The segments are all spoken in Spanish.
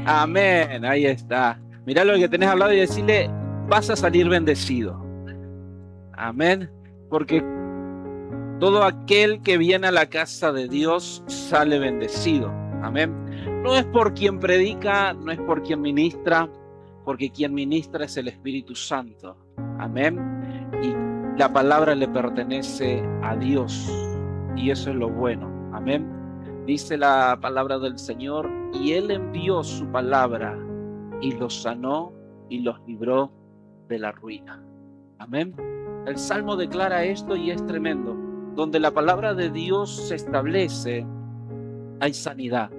Amén, ahí está. Mirá lo que tenés al lado y decirle, vas a salir bendecido. Amén, porque todo aquel que viene a la casa de Dios sale bendecido. Amén. No es por quien predica, no es por quien ministra, porque quien ministra es el Espíritu Santo. Amén. Y la palabra le pertenece a Dios. Y eso es lo bueno. Amén. Dice la palabra del Señor, y Él envió su palabra y los sanó y los libró de la ruina. Amén. El Salmo declara esto y es tremendo. Donde la palabra de Dios se establece, hay sanidad.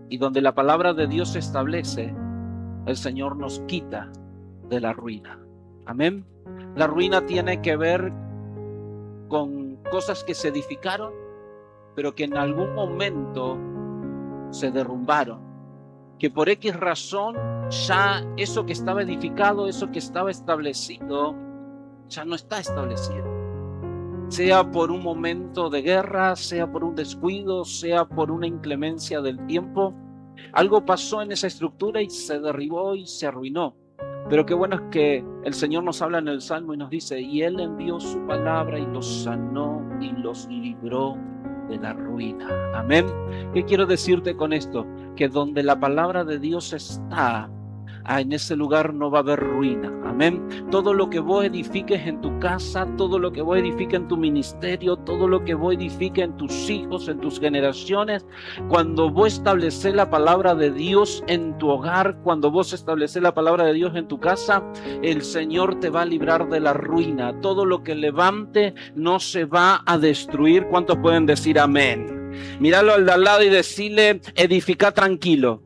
Y donde la palabra de Dios se establece, el Señor nos quita de la ruina. Amén. La ruina tiene que ver con cosas que se edificaron, pero que en algún momento se derrumbaron. Que por X razón ya eso que estaba edificado, eso que estaba establecido, ya no está establecido. Sea por un momento de guerra, sea por un descuido, sea por una inclemencia del tiempo, algo pasó en esa estructura y se derribó y se arruinó. Pero qué bueno es que el Señor nos habla en el Salmo y nos dice, y Él envió su palabra y los sanó y los libró de la ruina. Amén. ¿Qué quiero decirte con esto? Que donde la palabra de Dios está, en ese lugar no va a haber ruina. Amén. Todo lo que vos edifiques en tu casa, todo lo que vos edifiques en tu ministerio, todo lo que vos edifiques en tus hijos, en tus generaciones, cuando vos estableces la palabra de Dios en tu hogar, cuando vos estableces la palabra de Dios en tu casa, el Señor te va a librar de la ruina. Todo lo que levante no se va a destruir. ¿Cuántos pueden decir amén? Míralo al de al lado y decirle, edifica tranquilo,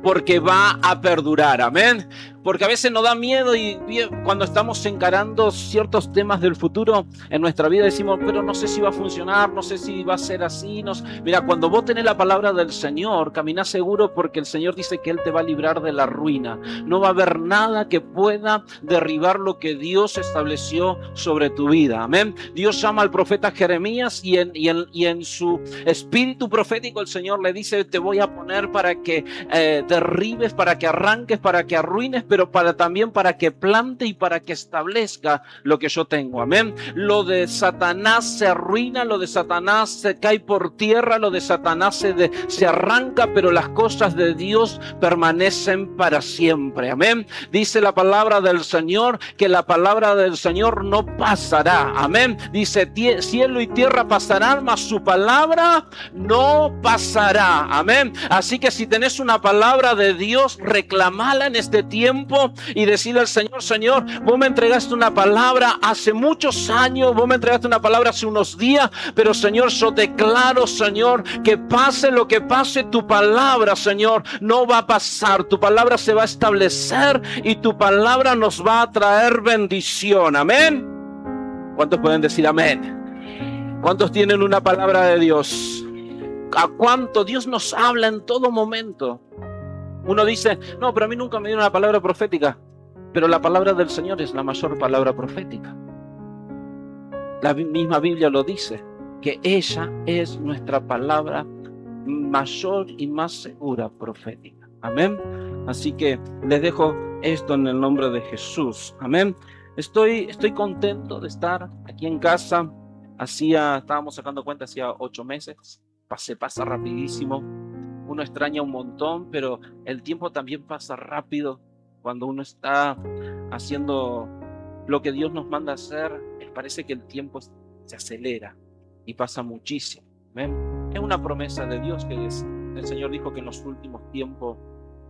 porque va a perdurar. Amén. Porque a veces nos da miedo y cuando estamos encarando ciertos temas del futuro en nuestra vida decimos, pero no sé si va a funcionar, no sé si va a ser así. No sé. Mira, cuando vos tenés la palabra del Señor, caminás seguro porque el Señor dice que Él te va a librar de la ruina. No va a haber nada que pueda derribar lo que Dios estableció sobre tu vida. Amén. Dios llama al profeta Jeremías y en su espíritu profético el Señor le dice, te voy a poner para que derribes, para que arranques, para que arruines, pero también para que plante y para que establezca lo que yo tengo. Amén. Lo de Satanás se arruina, lo de Satanás se cae por tierra, lo de Satanás se arranca, pero las cosas de Dios permanecen para siempre. Amén. Dice la palabra del Señor que la palabra del Señor no pasará. Amén. Dice, cielo y tierra pasarán, mas su palabra no pasará. Amén. Así que si tenés una palabra de Dios, reclamala en este tiempo y decirle al Señor, Señor, vos me entregaste una palabra hace muchos años, vos me entregaste una palabra hace unos días, pero Señor, yo declaro, Señor, que pase lo que pase, tu palabra, Señor, no va a pasar, tu palabra se va a establecer y tu palabra nos va a traer bendición. Amén. ¿Cuántos pueden decir amén? ¿Cuántos tienen una palabra de Dios? ¿A cuánto Dios nos habla en todo momento? Uno dice, no, pero a mí nunca me dieron una palabra profética. Pero la palabra del Señor es la mayor palabra profética. La misma Biblia lo dice, que ella es nuestra palabra mayor y más segura profética. Amén. Así que les dejo esto en el nombre de Jesús. Amén. Estoy contento de estar aquí en casa. Estábamos sacando cuenta, hacía 8 meses. Se pasa rapidísimo. Uno extraña un montón, pero el tiempo también pasa rápido cuando uno está haciendo lo que Dios nos manda hacer. Parece que el tiempo se acelera y pasa muchísimo. ¿Ven? Es una promesa de Dios que el Señor dijo que en los últimos tiempos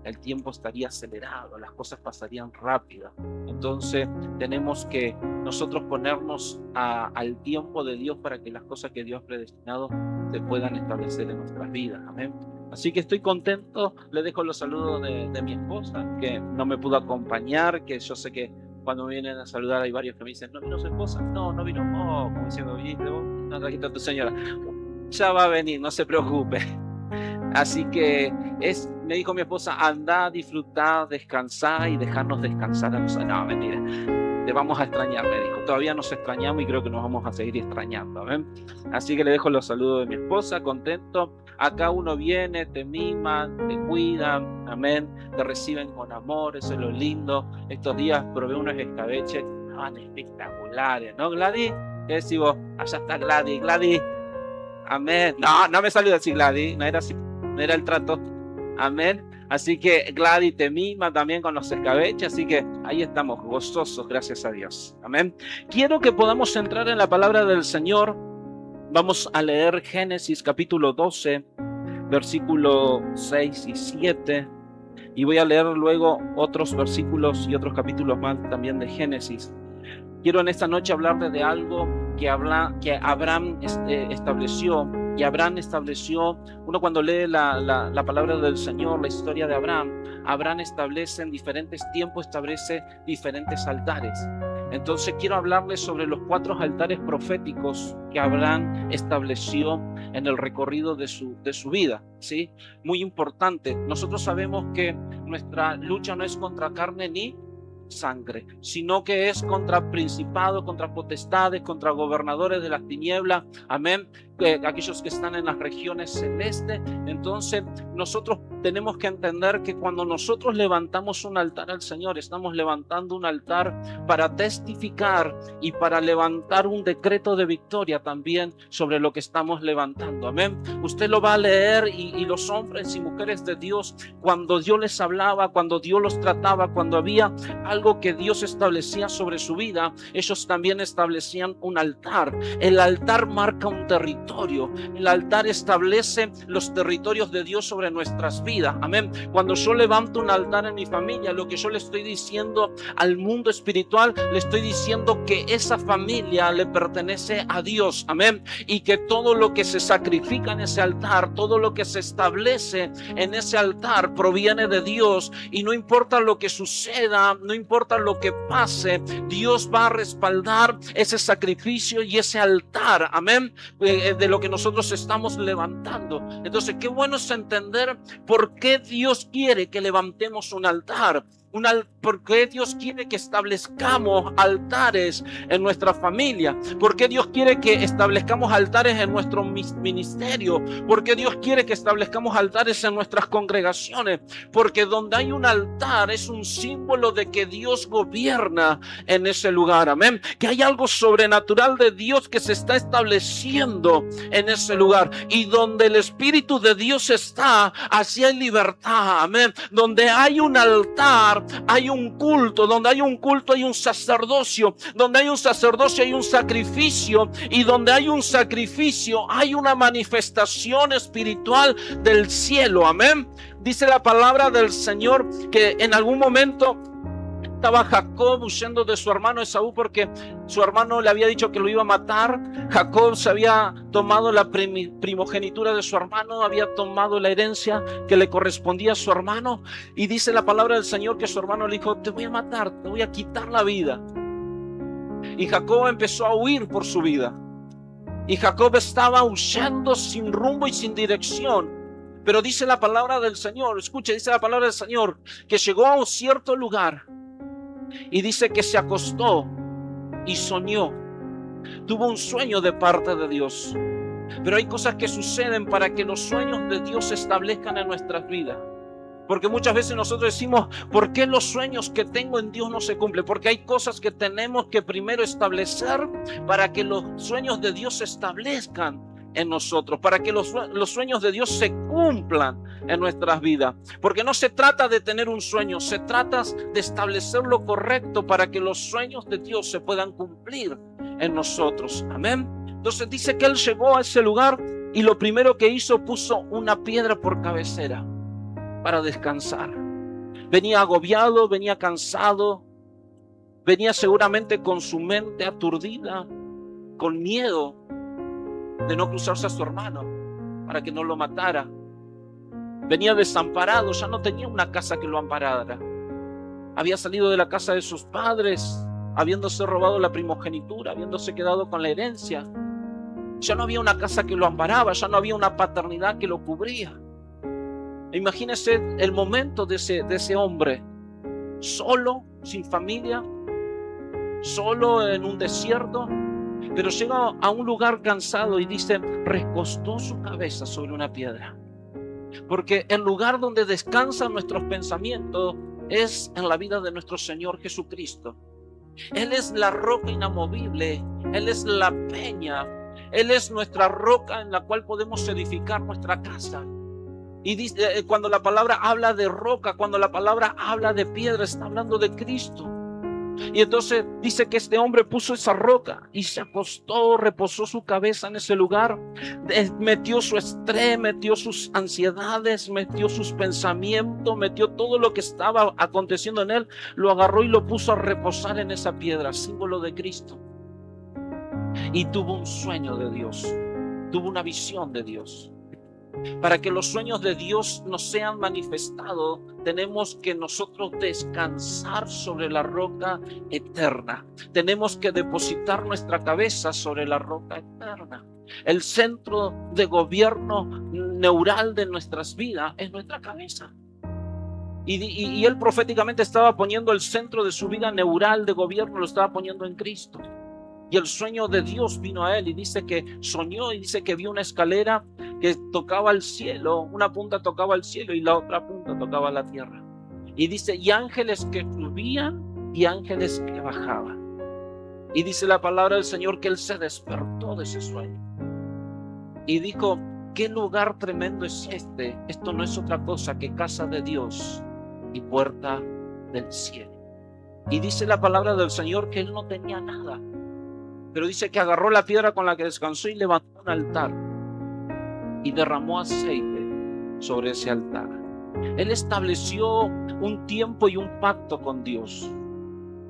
el tiempo estaría acelerado, las cosas pasarían rápido. Entonces tenemos que nosotros ponernos al tiempo de Dios para que las cosas que Dios ha predestinado se puedan establecer en nuestras vidas. Amén. Así que estoy contento. Le dejo los saludos de mi esposa, que no me pudo acompañar, que yo sé que cuando me vienen a saludar hay varios que me dicen, ¿no vino su esposa? No vino. Oh, como diciendo, ¿viste vos? No trajiste a tu señora. Ya va a venir, no se preocupe. Así que me dijo mi esposa, anda, disfrutar, descansar y dejarnos descansar a nosotros. No, mentira. te vamos a extrañar, me dijo. Todavía nos extrañamos y creo que nos vamos a seguir extrañando. ¿Ven? Así que le dejo los saludos de mi esposa, contento. Acá uno viene, te miman, te cuidan, amén, te reciben con amor, eso es lo lindo. Estos días probé unos escabeches, estaban espectaculares, ¿no, Gladys? ¿Qué decís vos? Allá está Gladys, amén. No me salió así, Gladys, no era así, no era el trato, amén. Así que Gladys te mima también con los escabeches, así que ahí estamos, gozosos, gracias a Dios, amén. Quiero que podamos entrar en la palabra del Señor. Vamos a leer Génesis capítulo 12, versículos 6 y 7. Y voy a leer luego otros versículos y otros capítulos más también de Génesis. Quiero en esta noche hablarle de algo que Abraham estableció. Y Abraham estableció, uno cuando lee la palabra del Señor, la historia de Abraham establece en diferentes tiempos, establece diferentes altares. Entonces quiero hablarles sobre los 4 altares proféticos que Abraham estableció en el recorrido de su vida, ¿sí? Muy importante. Nosotros sabemos que nuestra lucha no es contra carne ni sangre, sino que es contra principados, contra potestades, contra gobernadores de las tinieblas, amén, aquellos que están en las regiones celestes. Entonces nosotros tenemos que entender que cuando nosotros levantamos un altar al Señor, estamos levantando un altar para testificar y para levantar un decreto de victoria también sobre lo que estamos levantando, amén. Usted lo va a leer y los hombres y mujeres de Dios, cuando Dios les hablaba, cuando Dios los trataba, cuando había algo que Dios establecía sobre su vida, ellos también establecían un altar. El altar marca un territorio. El altar establece los territorios de Dios sobre nuestras vidas, amén. Cuando yo levanto un altar en mi familia, lo que yo le estoy diciendo al mundo espiritual, le estoy diciendo que esa familia le pertenece a Dios, amén, y que todo lo que se sacrifica en ese altar, todo lo que se establece en ese altar proviene de Dios, y no importa lo que suceda, no importa lo que pase, Dios va a respaldar ese sacrificio y ese altar, amén, de lo que nosotros estamos levantando. Entonces, qué bueno es entender por qué Dios quiere que levantemos un altar. ¿Por qué Dios quiere que establezcamos altares en nuestra familia? ¿Por qué Dios quiere que establezcamos altares en nuestro ministerio? ¿Por qué Dios quiere que establezcamos altares en nuestras congregaciones? Porque donde hay un altar es un símbolo de que Dios gobierna en ese lugar, amén. Que hay algo sobrenatural de Dios que se está estableciendo en ese lugar. Y donde el Espíritu de Dios está, así hay libertad, amén. Donde hay un altar, hay un culto. Donde hay un culto hay un sacerdocio. Donde hay un sacerdocio hay un sacrificio. Y donde hay un sacrificio hay una manifestación espiritual del cielo, amén. Dice la palabra del Señor que en algún momento estaba Jacob huyendo de su hermano Esaú porque su hermano le había dicho que lo iba a matar. Jacob se había tomado la primogenitura de su hermano, había tomado la herencia que le correspondía a su hermano, y dice la palabra del Señor que su hermano le dijo: te voy a matar, te voy a quitar la vida. Y Jacob empezó a huir por su vida, y Jacob estaba huyendo sin rumbo y sin dirección. Pero dice la palabra del Señor, escuche, dice la palabra del Señor que llegó a un cierto lugar y dice que se acostó y soñó. Tuvo un sueño de parte de Dios. Pero hay cosas que suceden para que los sueños de Dios se establezcan en nuestras vidas. Porque muchas veces nosotros decimos: ¿por qué los sueños que tengo en Dios no se cumplen? Porque hay cosas que tenemos que primero establecer para que los sueños de Dios se establezcan en nosotros, para que los sueños de Dios se cumplan en nuestras vidas. Porque no se trata de tener un sueño, se trata de establecer lo correcto para que los sueños de Dios se puedan cumplir en nosotros, amén. Entonces dice que él llegó a ese lugar y lo primero que hizo, puso una piedra por cabecera para descansar. Venía agobiado, venía cansado, venía seguramente con su mente aturdida, con miedo de no cruzarse a su hermano para que no lo matara. Venía desamparado, ya no tenía una casa que lo amparara. Había salido de la casa de sus padres, habiéndose robado la primogenitura, habiéndose quedado con la herencia. Ya no había una casa que lo amparaba, ya no había una paternidad que lo cubría. Imagínese el momento de ese hombre, solo, sin familia, solo en un desierto, pero llega a un lugar cansado y dice, recostó su cabeza sobre una piedra. Porque el lugar donde descansan nuestros pensamientos es en la vida de nuestro Señor Jesucristo. Él es la roca inamovible, Él es la peña, Él es nuestra roca en la cual podemos edificar nuestra casa. Y dice, cuando la palabra habla de roca, cuando la palabra habla de piedra, está hablando de Cristo. Y entonces dice que este hombre puso esa roca y se acostó, reposó su cabeza en ese lugar, metió su estrés, metió sus ansiedades, metió sus pensamientos, metió todo lo que estaba aconteciendo en él, lo agarró y lo puso a reposar en esa piedra, símbolo de Cristo. Y tuvo un sueño de Dios, tuvo una visión de Dios. Para que los sueños de Dios nos sean manifestados, tenemos que nosotros descansar sobre la roca eterna. Tenemos que depositar nuestra cabeza sobre la roca eterna. El centro de gobierno neural de nuestras vidas es nuestra cabeza. Y él proféticamente estaba poniendo el centro de su vida neural de gobierno, lo estaba poniendo en Cristo. Y el sueño de Dios vino a él y dice que soñó y dice que vio una escalera que tocaba al cielo, una punta tocaba al cielo y la otra punta tocaba la tierra. Y dice, y ángeles que subían y ángeles que bajaban. Y dice la palabra del Señor que él se despertó de ese sueño. Y dijo, ¿qué lugar tremendo es este? Esto no es otra cosa que casa de Dios y puerta del cielo. Y dice la palabra del Señor que él no tenía nada. Pero dice que agarró la piedra con la que descansó y levantó un altar y derramó aceite sobre ese altar. Él estableció un tiempo y un pacto con Dios.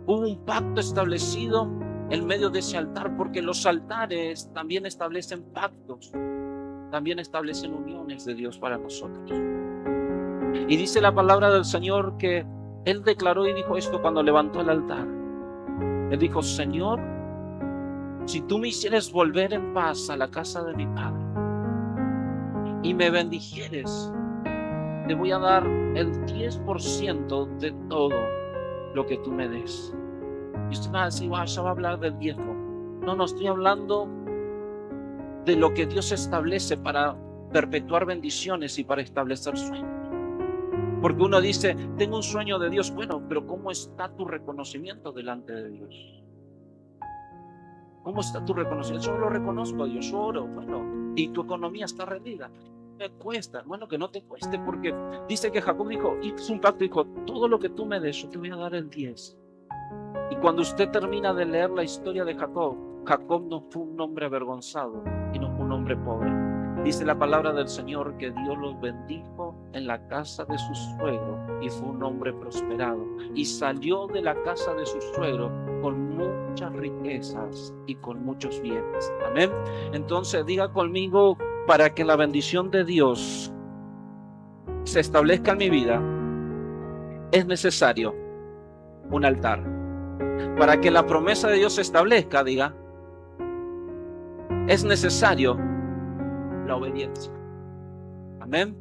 Hubo un pacto establecido en medio de ese altar, porque los altares también establecen pactos, también establecen uniones de Dios para nosotros. Y dice la palabra del Señor que él declaró y dijo esto cuando levantó el altar. Él dijo, Señor, si tú me hicieres volver en paz a la casa de mi padre y me bendijeres, te voy a dar el 10% de todo lo que tú me des. Y usted va a decir, ya va a hablar del diezmo. No, estoy hablando de lo que Dios establece para perpetuar bendiciones y para establecer sueños. Porque uno dice, tengo un sueño de Dios. Bueno, pero ¿cómo está tu reconocimiento delante de Dios? ¿Cómo está tu reconocimiento? Yo lo reconozco a Dios, yo oro, bueno, y tu economía está rendida. Me cuesta, bueno, que no te cueste, porque dice que Jacob dijo, hizo un pacto, dijo, todo lo que tú me des, yo te voy a dar el 10. Y cuando usted termina de leer la historia de Jacob, Jacob no fue un hombre avergonzado y no fue un hombre pobre. Dice la palabra del Señor que Dios los bendijo en la casa de su suegro y fue un hombre prosperado. Y salió de la casa de su suegro con muchas riquezas y con muchos bienes. Amén. Entonces diga conmigo, para que la bendición de Dios se establezca en mi vida, es necesario un altar. Para que la promesa de Dios se establezca, diga, es necesario la obediencia. Amén.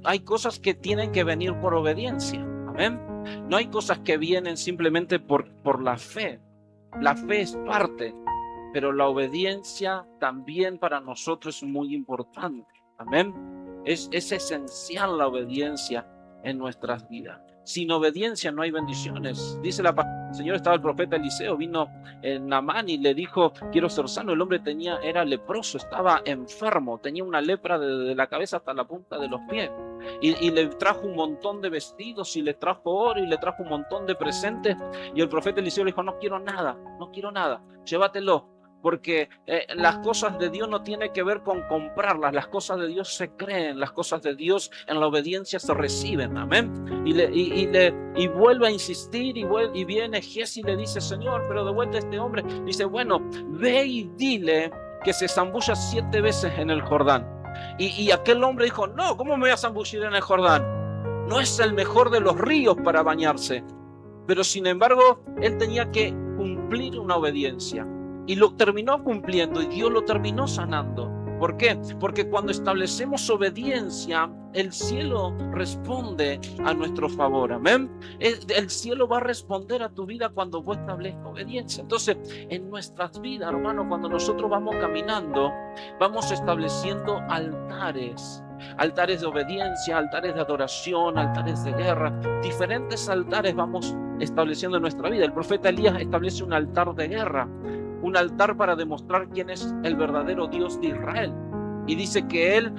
Hay cosas que tienen que venir por obediencia. Amén. No hay cosas que vienen simplemente por la fe. La fe es parte, pero la obediencia también para nosotros es muy importante. Amén. Es esencial la obediencia en nuestras vidas. Sin obediencia no hay bendiciones. Dice el Señor, estaba el profeta Eliseo, vino Naamán y le dijo, quiero ser sano. El hombre era leproso, estaba enfermo, tenía una lepra de la cabeza hasta la punta de los pies. Y le trajo un montón de vestidos y le trajo oro y le trajo un montón de presentes. Y el profeta Eliseo le dijo, no quiero nada, llévatelo. Porque las cosas de Dios no tienen que ver con comprarlas. Las cosas de Dios se creen, las cosas de Dios en la obediencia se reciben. Amén. Y vuelve a insistir y viene Giezi y le dice, Señor, pero de vuelta este hombre. Dice, bueno, ve y dile que se zambulla 7 veces en el Jordán. Y aquel hombre dijo, no, ¿cómo me voy a zambullir en el Jordán? No es el mejor de los ríos para bañarse. Pero sin embargo, él tenía que cumplir una obediencia. Y lo terminó cumpliendo y Dios lo terminó sanando. ¿Por qué? Porque cuando establecemos obediencia, el cielo responde a nuestro favor. Amén. El cielo va a responder a tu vida cuando vos establezcas obediencia. Entonces, en nuestras vidas, hermano, cuando nosotros vamos caminando, vamos estableciendo altares. Altares de obediencia, altares de adoración, altares de guerra. Diferentes altares vamos estableciendo en nuestra vida. El profeta Elías establece un altar de guerra, un altar para demostrar quién es el verdadero Dios de Israel. Y dice que él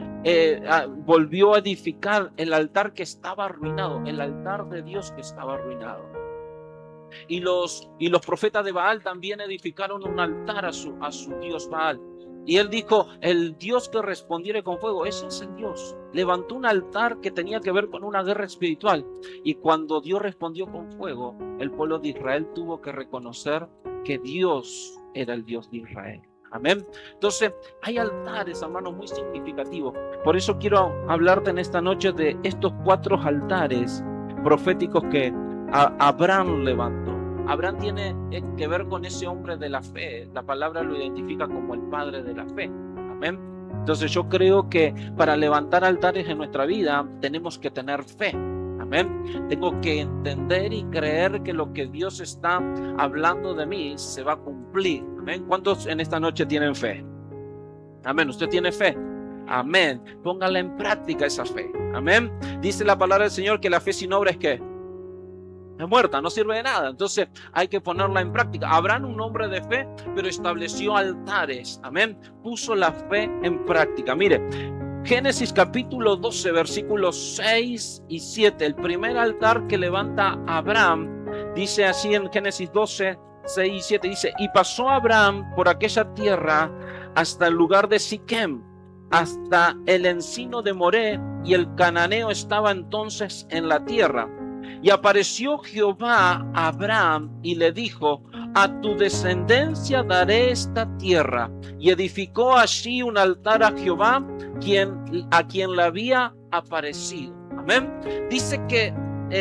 volvió a edificar el altar que estaba arruinado, el altar de Dios que estaba arruinado. Y los profetas de Baal también edificaron un altar a su Dios Baal. Y él dijo, el Dios que respondiere con fuego, ese es el Dios. Levantó un altar que tenía que ver con una guerra espiritual. Y cuando Dios respondió con fuego, el pueblo de Israel tuvo que reconocer que Dios era el Dios de Israel. Amén. Entonces, hay altares, hermanos, muy significativos. Por eso quiero hablarte en esta noche de estos 4 altares proféticos que Abraham levantó. Abraham tiene que ver con ese hombre de la fe. La palabra lo identifica como el padre de la fe. Amén. Entonces yo creo que para levantar altares en nuestra vida tenemos que tener fe. Amén. Tengo que entender y creer que lo que Dios está hablando de mí se va a cumplir. Amén. ¿Cuántos en esta noche tienen fe? Amén. ¿Usted tiene fe? Amén. Póngala en práctica esa fe. Amén. Dice la palabra del Señor que la fe sin obra es ¿qué? Es muerta, no sirve de nada. Entonces hay que ponerla en práctica. Abraham, un hombre de fe, pero estableció altares. Amén. Puso la fe en práctica. Mire, Génesis capítulo 12, versículos 6 y 7. El primer altar que levanta Abraham, dice así en Génesis 12, 6 y 7. Dice, y pasó Abraham por aquella tierra hasta el lugar de Siquem, hasta el encino de Moré, y el cananeo estaba entonces en la tierra. Y apareció Jehová a Abraham y le dijo, a tu descendencia daré esta tierra. Y edificó allí un altar a Jehová, a quien le había aparecido. Amén. Dice que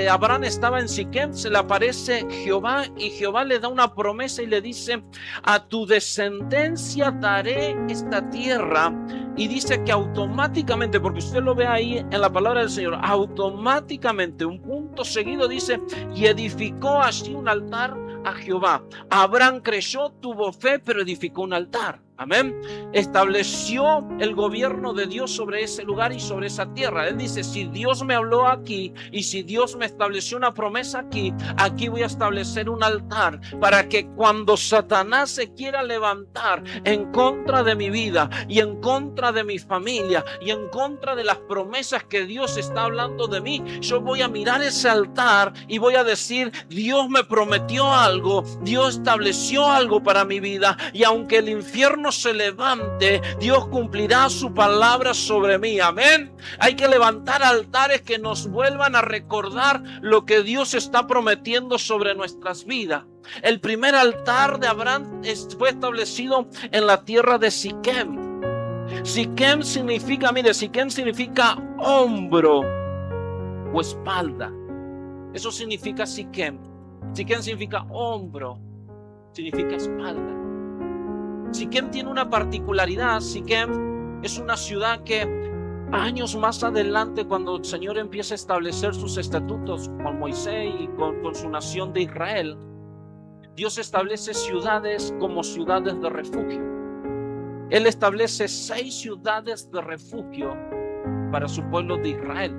Abraham estaba en Siquem, se le aparece Jehová y Jehová le da una promesa y le dice, a tu descendencia daré esta tierra. Y dice que automáticamente, porque usted lo ve ahí en la palabra del Señor, automáticamente, un punto seguido dice, y edificó allí un altar a Jehová. Abraham creyó, tuvo fe, pero edificó un altar. Amén. Estableció el gobierno de Dios sobre ese lugar y sobre esa tierra. Él dice, si Dios me habló aquí y si Dios me estableció una promesa aquí, aquí voy a establecer un altar para que cuando Satanás se quiera levantar en contra de mi vida y en contra de mi familia y en contra de las promesas que Dios está hablando de mí, yo voy a mirar ese altar y voy a decir, Dios me prometió algo, Dios estableció algo para mi vida, y aunque el infierno se levante, Dios cumplirá su palabra sobre mí. Amén. Hay que levantar altares que nos vuelvan a recordar lo que Dios está prometiendo sobre nuestras vidas. El primer altar de Abraham fue establecido en la tierra de Siquem. Siquem significa, mire, Siquem significa hombro o espalda. Eso significa Siquem. Siquem significa hombro, significa espalda. Siquem tiene una particularidad. Siquem es una ciudad que años más adelante, cuando el Señor empieza a establecer sus estatutos con Moisés y con su nación de Israel, Dios establece ciudades como ciudades de refugio. Él establece 6 ciudades de refugio para su pueblo de Israel.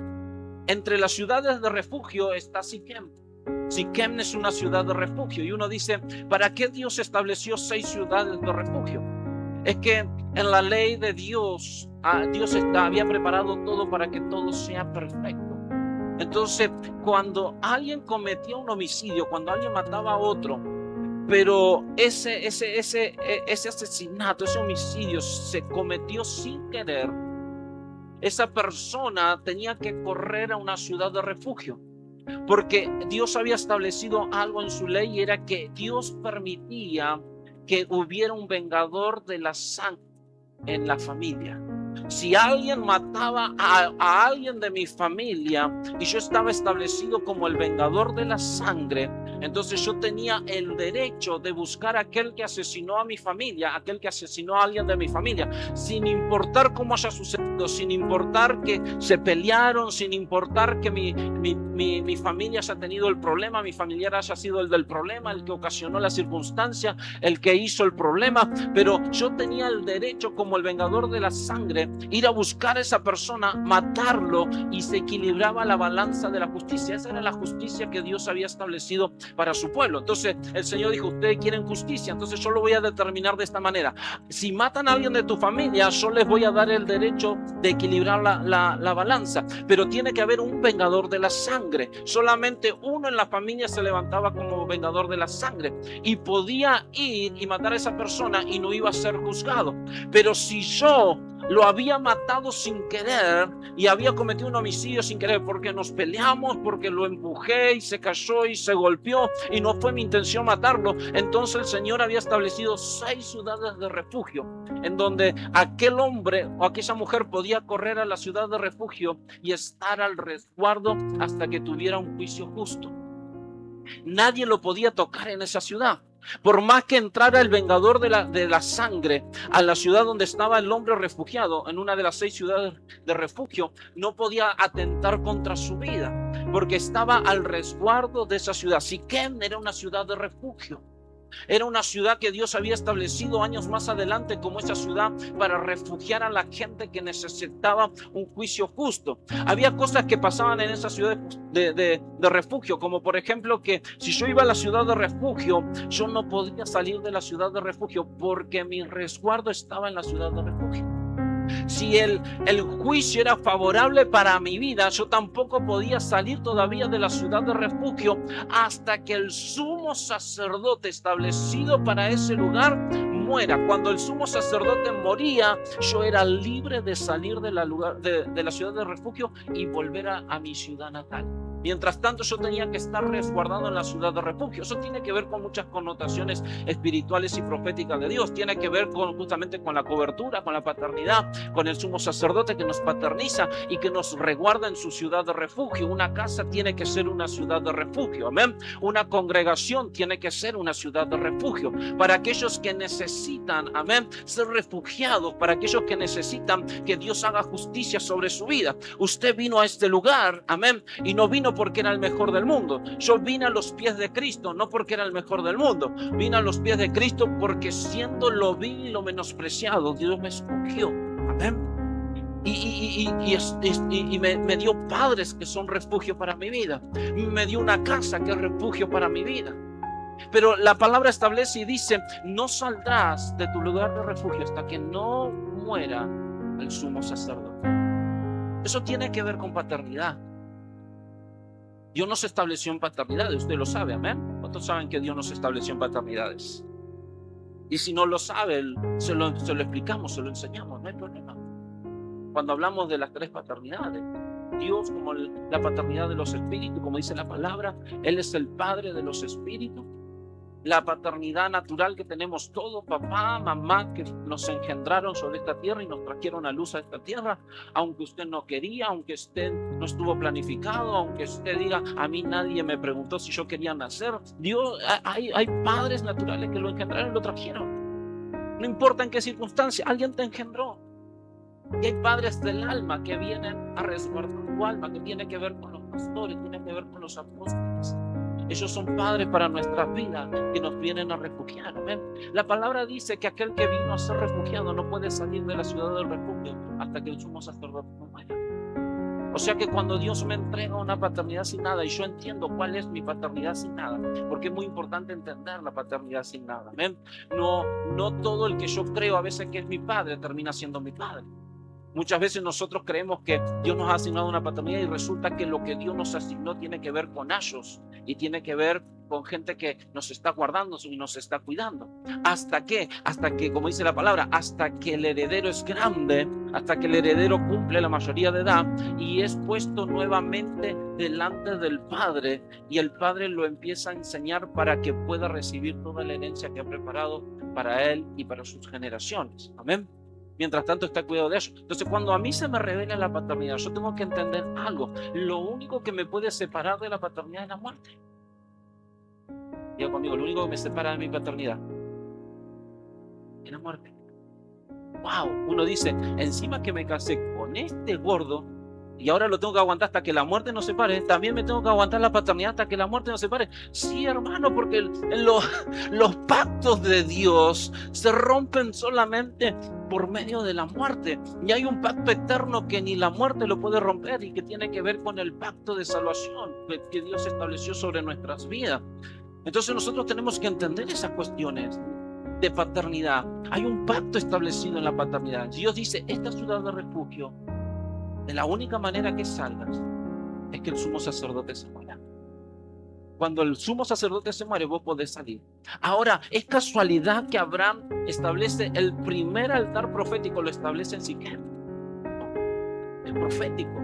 Entre las ciudades de refugio está Siquem. Siquem es una ciudad de refugio. Y uno dice, ¿para qué Dios estableció 6 ciudades de refugio? Es que en la ley de Dios, Dios había preparado todo para que todo sea perfecto. Entonces, cuando alguien cometía un homicidio, cuando alguien mataba a otro, pero ese asesinato, ese homicidio se cometió sin querer, esa persona tenía que correr a una ciudad de refugio. Porque Dios había establecido algo en su ley, y era que Dios permitía que hubiera un vengador de la sangre en la familia. Si alguien mataba a alguien de mi familia y yo estaba establecido como el vengador de la sangre, Entonces yo tenía el derecho de buscar a aquel que asesinó a mi familia, aquel que asesinó a alguien de mi familia, sin importar cómo haya sucedido, sin importar que se pelearon, sin importar que mi familia haya tenido el problema, mi familiar haya sido el del problema, el que ocasionó la circunstancia, el que hizo el problema, pero yo tenía el derecho, como el vengador de la sangre, ir a buscar a esa persona, matarlo, y se equilibraba la balanza de la justicia. Esa era la justicia que Dios había establecido para su pueblo. Entonces el Señor dijo: ustedes quieren justicia, entonces yo lo voy a determinar de esta manera. Si matan a alguien de tu familia, yo les voy a dar el derecho de equilibrar la balanza, pero tiene que haber un vengador de la sangre. Solamente uno en la familia se levantaba como vengador de la sangre y podía ir y matar a esa persona y no iba a ser juzgado. Pero si yo lo había matado sin querer y había cometido un homicidio sin querer, porque nos peleamos, porque lo empujé y se cayó y se golpeó y no fue mi intención matarlo, entonces el Señor había establecido 6 ciudades de refugio en donde aquel hombre o aquella mujer podía correr a la ciudad de refugio y estar al resguardo hasta que tuviera un juicio justo. Nadie lo podía tocar en esa ciudad. Por más que entrara el vengador de la sangre a la ciudad donde estaba el hombre refugiado, en una de las 6 ciudades de refugio, no podía atentar contra su vida, porque estaba al resguardo de esa ciudad. Siquem era una ciudad de refugio. Era una ciudad que Dios había establecido años más adelante como esa ciudad para refugiar a la gente que necesitaba un juicio justo. Había cosas que pasaban en esa ciudad de refugio, como por ejemplo que si yo iba a la ciudad de refugio, yo no podía salir de la ciudad de refugio porque mi resguardo estaba en la ciudad de refugio. Si el juicio era favorable para mi vida, yo tampoco podía salir todavía de la ciudad de refugio hasta que el sumo sacerdote establecido para ese lugar muera. Cuando el sumo sacerdote moría, yo era libre de salir de la ciudad de refugio y volver a mi ciudad natal. Mientras tanto, yo tenía que estar resguardado en la ciudad de refugio. Eso tiene que ver con muchas connotaciones espirituales y proféticas de Dios. Tiene que ver justamente con la cobertura, con la paternidad, con el sumo sacerdote que nos paterniza y que nos resguarda en su ciudad de refugio. Una casa tiene que ser una ciudad de refugio. Amén. Una congregación tiene que ser una ciudad de refugio para aquellos que necesitan, amén, ser refugiados, para aquellos que necesitan que Dios haga justicia sobre su vida. Usted vino a este lugar, amén, y no vino porque era el mejor del mundo. Yo vine a los pies de Cristo, no porque era el mejor del mundo. Vine a los pies de Cristo porque, siendo lo vil y lo menospreciado, Dios me escogió. Amén. Y me dio padres que son refugio para mi vida. Me dio una casa que es refugio para mi vida. Pero la palabra establece y dice: no saldrás de tu lugar de refugio hasta que no muera el sumo sacerdote. Eso tiene que ver con paternidad. Dios nos estableció en paternidades, usted lo sabe, amén. ¿Cuántos saben que Dios nos estableció en paternidades? Y si no lo sabe, se lo explicamos, se lo enseñamos, no hay problema. Cuando hablamos de las 3 paternidades, Dios como la paternidad de los espíritus, como dice la palabra, Él es el Padre de los espíritus. La paternidad natural que tenemos todos, papá, mamá, que nos engendraron sobre esta tierra y nos trajeron a luz a esta tierra, aunque usted no quería, aunque usted no estuvo planificado, aunque usted diga: a mí nadie me preguntó si yo quería nacer. Dios, hay padres naturales que lo engendraron y lo trajeron. No importa en qué circunstancia, alguien te engendró. Y hay padres del alma que vienen a resguardar tu alma, que tiene que ver con los pastores, tiene que ver con los apóstoles. Ellos son padres para nuestras vidas que nos vienen a refugiar. Amén. La palabra dice que aquel que vino a ser refugiado no puede salir de la ciudad del refugio hasta que el sumo sacerdote no muera. O sea que cuando Dios me entrega una paternidad sin nada, y yo entiendo cuál es mi paternidad sin nada, porque es muy importante entender la paternidad sin nada. Amén. No todo el que yo creo a veces que es mi padre termina siendo mi padre. Muchas veces nosotros creemos que Dios nos ha asignado una paternidad y resulta que lo que Dios nos asignó tiene que ver con ayos y tiene que ver con gente que nos está guardando y nos está cuidando. ¿Hasta qué? Hasta que, como dice la palabra, hasta que el heredero es grande, hasta que el heredero cumple la mayoría de edad y es puesto nuevamente delante del Padre, y el Padre lo empieza a enseñar para que pueda recibir toda la herencia que ha preparado para él y para sus generaciones. Amén. Mientras tanto está cuidado de ellos. Entonces, cuando a mí se me revela la paternidad, yo tengo que entender algo. Lo único que me puede separar de la paternidad es la muerte. Diga conmigo, lo único que me separa de mi paternidad es la muerte. Wow, uno dice, encima que me casé con este gordo y ahora lo tengo que aguantar hasta que la muerte nos separe, también me tengo que aguantar la paternidad hasta que la muerte nos separe. Sí, hermano, porque los pactos de Dios se rompen solamente por medio de la muerte. Y hay un pacto eterno que ni la muerte lo puede romper y que tiene que ver con el pacto de salvación que Dios estableció sobre nuestras vidas. Entonces nosotros tenemos que entender esas cuestiones de paternidad. Hay un pacto establecido en la paternidad. Dios dice, esta ciudad de refugio, de la única manera que salgas es que el sumo sacerdote se muera. Cuando el sumo sacerdote se muere, vos podés salir. Ahora, ¿es casualidad que Abraham establece el primer altar profético, lo establece en Siquem? No, es profético.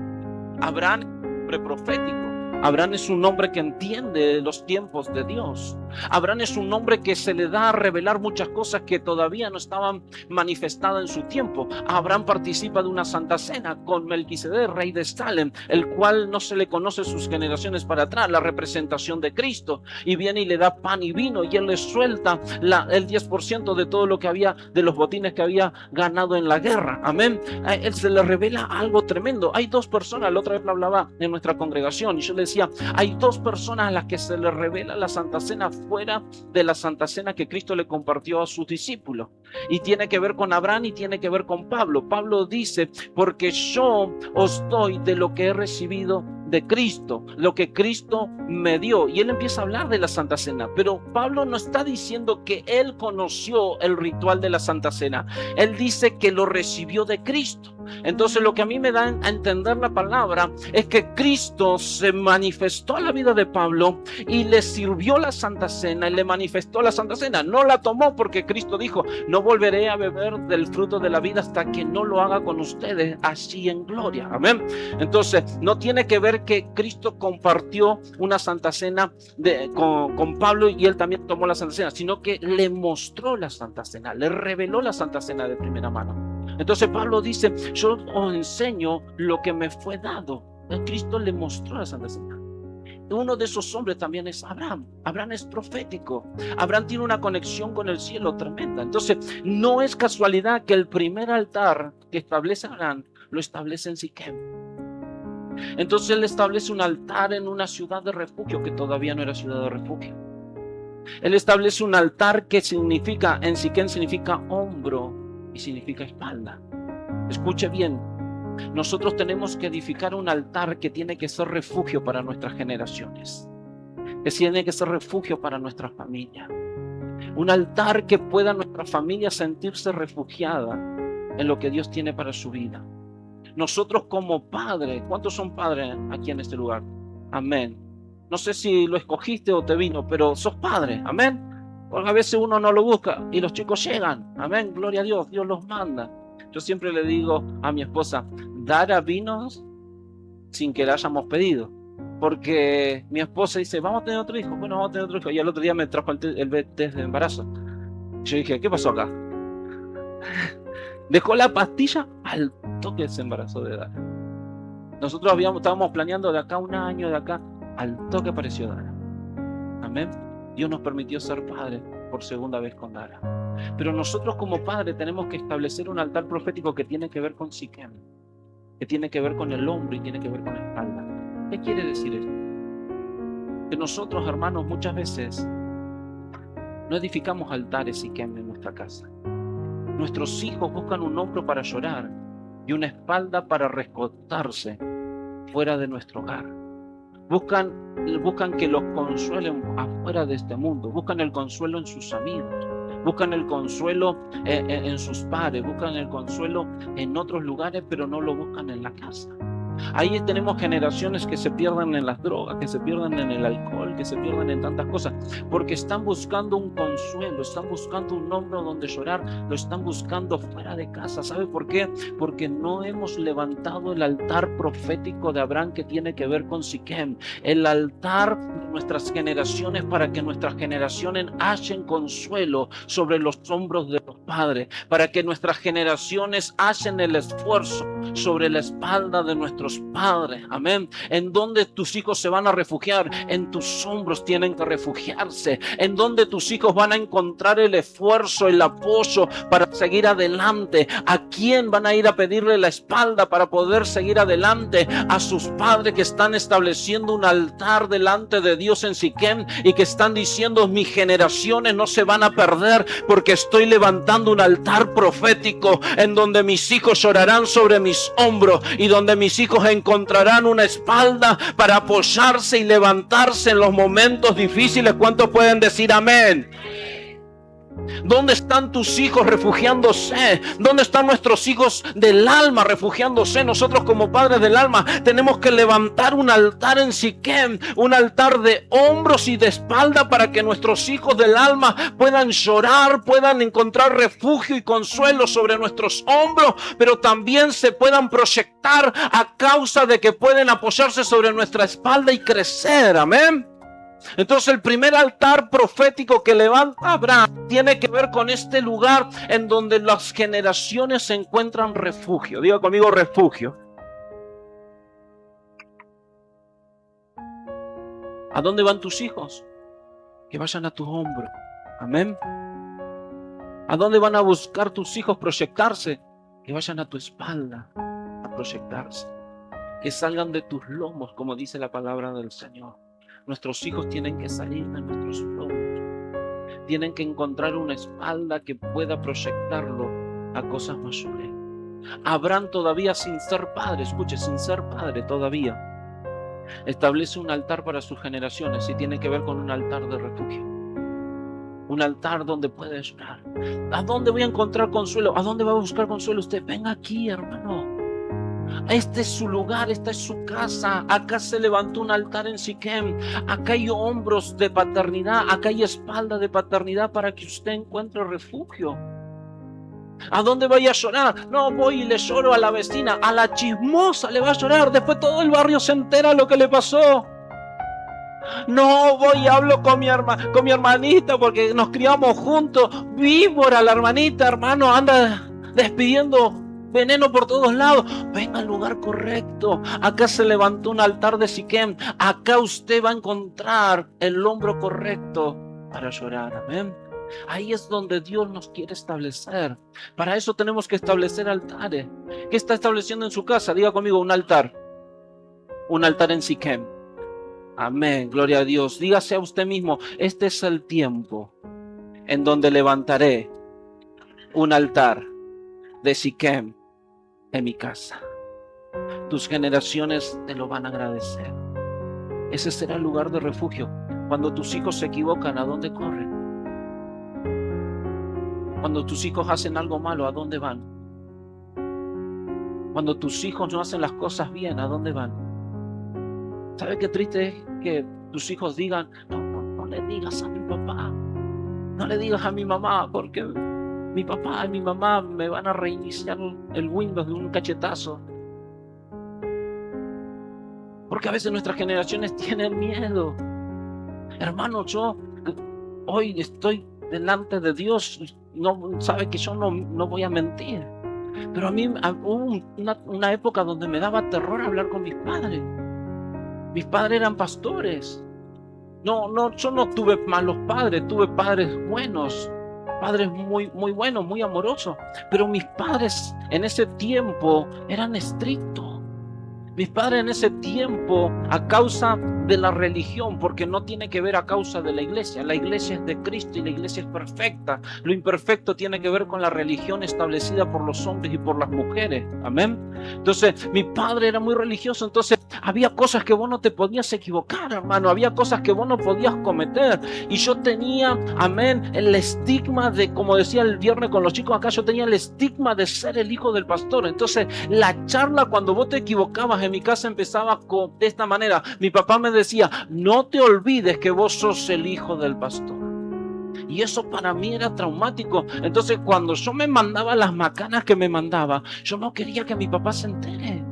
Abraham, preprofético. Abraham es un hombre que entiende los tiempos de Dios. Abraham es un hombre que se le da a revelar muchas cosas que todavía no estaban manifestadas en su tiempo. Abraham participa de una santa cena con Melquisedec, rey de Salem, el cual no se le conoce sus generaciones para atrás, la representación de Cristo. Y viene y le da pan y vino y él le suelta el 10% de todo lo que había, de los botines que había ganado en la guerra. Amén. A él se le revela algo tremendo. Hay dos personas, la otra vez lo hablaba en nuestra congregación y yo le decía, hay dos personas a las que se les revela la Santa Cena fuera de la Santa Cena que Cristo le compartió a sus discípulos. Y tiene que ver con Abraham y tiene que ver con Pablo. Pablo dice, porque yo os doy de lo que he recibido de Cristo, lo que Cristo me dio. Y él empieza a hablar de la Santa Cena, pero Pablo no está diciendo que él conoció el ritual de la Santa Cena. Él dice que lo recibió de Cristo. Entonces lo que a mí me da a entender la palabra es que Cristo se manifestó a la vida de Pablo y le sirvió la Santa Cena y le manifestó la Santa Cena. No la tomó porque Cristo dijo, no volveré a beber del fruto de la vida hasta que no lo haga con ustedes así en gloria. Amén. Entonces no tiene que ver que Cristo compartió una Santa Cena con Pablo y él también tomó la Santa Cena, sino que le mostró la Santa Cena, le reveló la Santa Cena de primera mano. Entonces Pablo dice, yo os enseño lo que me fue dado. Cristo le mostró la Santa Cena. Uno de esos hombres también es Abraham. Abraham es profético. Abraham tiene una conexión con el cielo tremenda. Entonces no es casualidad que el primer altar que establece Abraham lo establece en Siquem. Entonces él establece un altar en una ciudad de refugio que todavía no era ciudad de refugio. Él establece un altar que significa, en Siquem significa hombro y significa espalda. Escuche bien, nosotros tenemos que edificar un altar que tiene que ser refugio para nuestras generaciones, que tiene que ser refugio para nuestra familia. Un altar que pueda nuestra familia sentirse refugiada en lo que Dios tiene para su vida. Nosotros como padres, ¿cuántos son padres aquí en este lugar? Amén. No sé si lo escogiste o te vino, pero sos padre, amén. Porque a veces uno no lo busca y los chicos llegan, amén, gloria a Dios, Dios los manda. Yo siempre le digo a mi esposa, Dara vino sin que la hayamos pedido, porque mi esposa dice, vamos a tener otro hijo, bueno, vamos a tener otro hijo, y el otro día me trajo el test de embarazo. Yo dije, ¿qué pasó acá? Dejó la pastilla al toque se embarazó de Dara. Nosotros estábamos planeando de acá a un año, de acá, al toque apareció Dara. Amén. Dios nos permitió ser padres por segunda vez con Dara. Pero nosotros como padres tenemos que establecer un altar profético que tiene que ver con Siquem, que tiene que ver con el hombro y tiene que ver con la espalda. ¿Qué quiere decir esto? Que nosotros, hermanos, muchas veces no edificamos altares Siquem en nuestra casa. Nuestros hijos buscan un hombro para llorar y una espalda para rescatarse fuera de nuestro hogar. Buscan que los consuelen afuera de este mundo, buscan el consuelo en sus amigos, buscan el consuelo en sus padres, buscan el consuelo en otros lugares, pero no lo buscan en la casa. Ahí tenemos generaciones que se pierden en las drogas, que se pierden en el alcohol, que se pierden en tantas cosas, porque están buscando un consuelo, están buscando un hombro donde llorar, lo están buscando fuera de casa. ¿Sabe por qué? Porque no hemos levantado el altar profético de Abraham que tiene que ver con Siquem, el altar de nuestras generaciones, para que nuestras generaciones hallen consuelo sobre los hombros de los padres, para que nuestras generaciones hallen el esfuerzo sobre la espalda de nuestros padres. Amén. ¿En dónde tus hijos se van a refugiar? En tus hombros tienen que refugiarse. ¿En dónde tus hijos van a encontrar el esfuerzo, el apoyo para seguir adelante? ¿A quién van a ir a pedirle la espalda para poder seguir adelante? A sus padres que están estableciendo un altar delante de Dios en Siquem y que están diciendo: mis generaciones no se van a perder porque estoy levantando un altar profético en donde mis hijos llorarán sobre mis hombros y donde mis hijos encontrarán una espalda para apoyarse y levantarse en los momentos difíciles. ¿Cuántos pueden decir amén? ¿Dónde están tus hijos refugiándose? ¿Dónde están nuestros hijos del alma refugiándose? Nosotros como padres del alma tenemos que levantar un altar en Siquem, un altar de hombros y de espalda para que nuestros hijos del alma puedan llorar, puedan encontrar refugio y consuelo sobre nuestros hombros, pero también se puedan proyectar a causa de que pueden apoyarse sobre nuestra espalda y crecer. Amén. Entonces el primer altar profético que levanta Abraham tiene que ver con este lugar en donde las generaciones se encuentran refugio. Diga conmigo: refugio. ¿A dónde van tus hijos? Que vayan a tus hombros. Amén. ¿A dónde van a buscar tus hijos proyectarse? Que vayan a tu espalda a proyectarse. Que salgan de tus lomos, como dice la palabra del Señor. Nuestros hijos tienen que salir de nuestros lomos. Tienen que encontrar una espalda que pueda proyectarlo a cosas mayores. Abraham, todavía sin ser padre, escuche, sin ser padre todavía, establece un altar para sus generaciones y tiene que ver con un altar de refugio. Un altar donde puede llorar. ¿A dónde voy a encontrar consuelo? ¿A dónde va a buscar consuelo usted? Venga aquí, hermano. Este es su lugar, esta es su casa. Acá se levantó un altar en Siquem. Acá hay hombros de paternidad, acá hay espalda de paternidad para que usted encuentre refugio. ¿A dónde voy a llorar? No, voy y le lloro a la vecina, a la chismosa le va a llorar. Después todo el barrio se entera lo que le pasó. No, voy y hablo con mi hermanita porque nos criamos juntos. Víbora, la hermanita, hermano, anda despidiendo veneno por todos lados. Venga al lugar correcto. Acá se levantó un altar de Siquem. Acá usted va a encontrar el hombro correcto para llorar. Amén. Ahí es donde Dios nos quiere establecer. Para eso tenemos que establecer altares. ¿Qué está estableciendo en su casa? Diga conmigo: un altar. Un altar en Siquem. Amén, gloria a Dios. Dígase a usted mismo: este es el tiempo en donde levantaré un altar de Siquem en mi casa. Tus generaciones te lo van a agradecer. Ese será el lugar de refugio. Cuando tus hijos se equivocan, ¿a dónde corren? Cuando tus hijos hacen algo malo, ¿a dónde van? Cuando tus hijos no hacen las cosas bien, ¿a dónde van? ¿Sabe qué triste es que tus hijos digan: no le digas a mi papá, no le digas a mi mamá, porque mi papá y mi mamá me van a reiniciar el Windows de un cachetazo? Porque a veces nuestras generaciones tienen miedo. Hermano, yo hoy estoy delante de Dios. No sabe que yo no voy a mentir. Pero a mí hubo una época donde me daba terror hablar con mis padres. Mis padres eran pastores. Yo no tuve malos padres, tuve padres buenos, padres muy, muy buenos, muy amorosos. Pero mis padres en ese tiempo eran estrictos. Mis padres en ese tiempo, a causa de la religión, porque no tiene que ver a causa de la iglesia es de Cristo y la iglesia es perfecta. Lo imperfecto tiene que ver con la religión establecida por los hombres y por las mujeres. Amén. Entonces mi padre era muy religioso, entonces había cosas que vos no te podías equivocar, hermano, había cosas que vos no podías cometer. Y yo tenía, amén, el estigma de, como decía el viernes con los chicos acá, yo tenía el estigma de ser el hijo del pastor. Entonces la charla cuando vos te equivocabas en mi casa empezaba de esta manera. Mi papá me decía: no te olvides que vos sos el hijo del pastor. Y eso para mí era traumático. Entonces cuando yo me mandaba las macanas que me mandaba, yo no quería que mi papá se entere.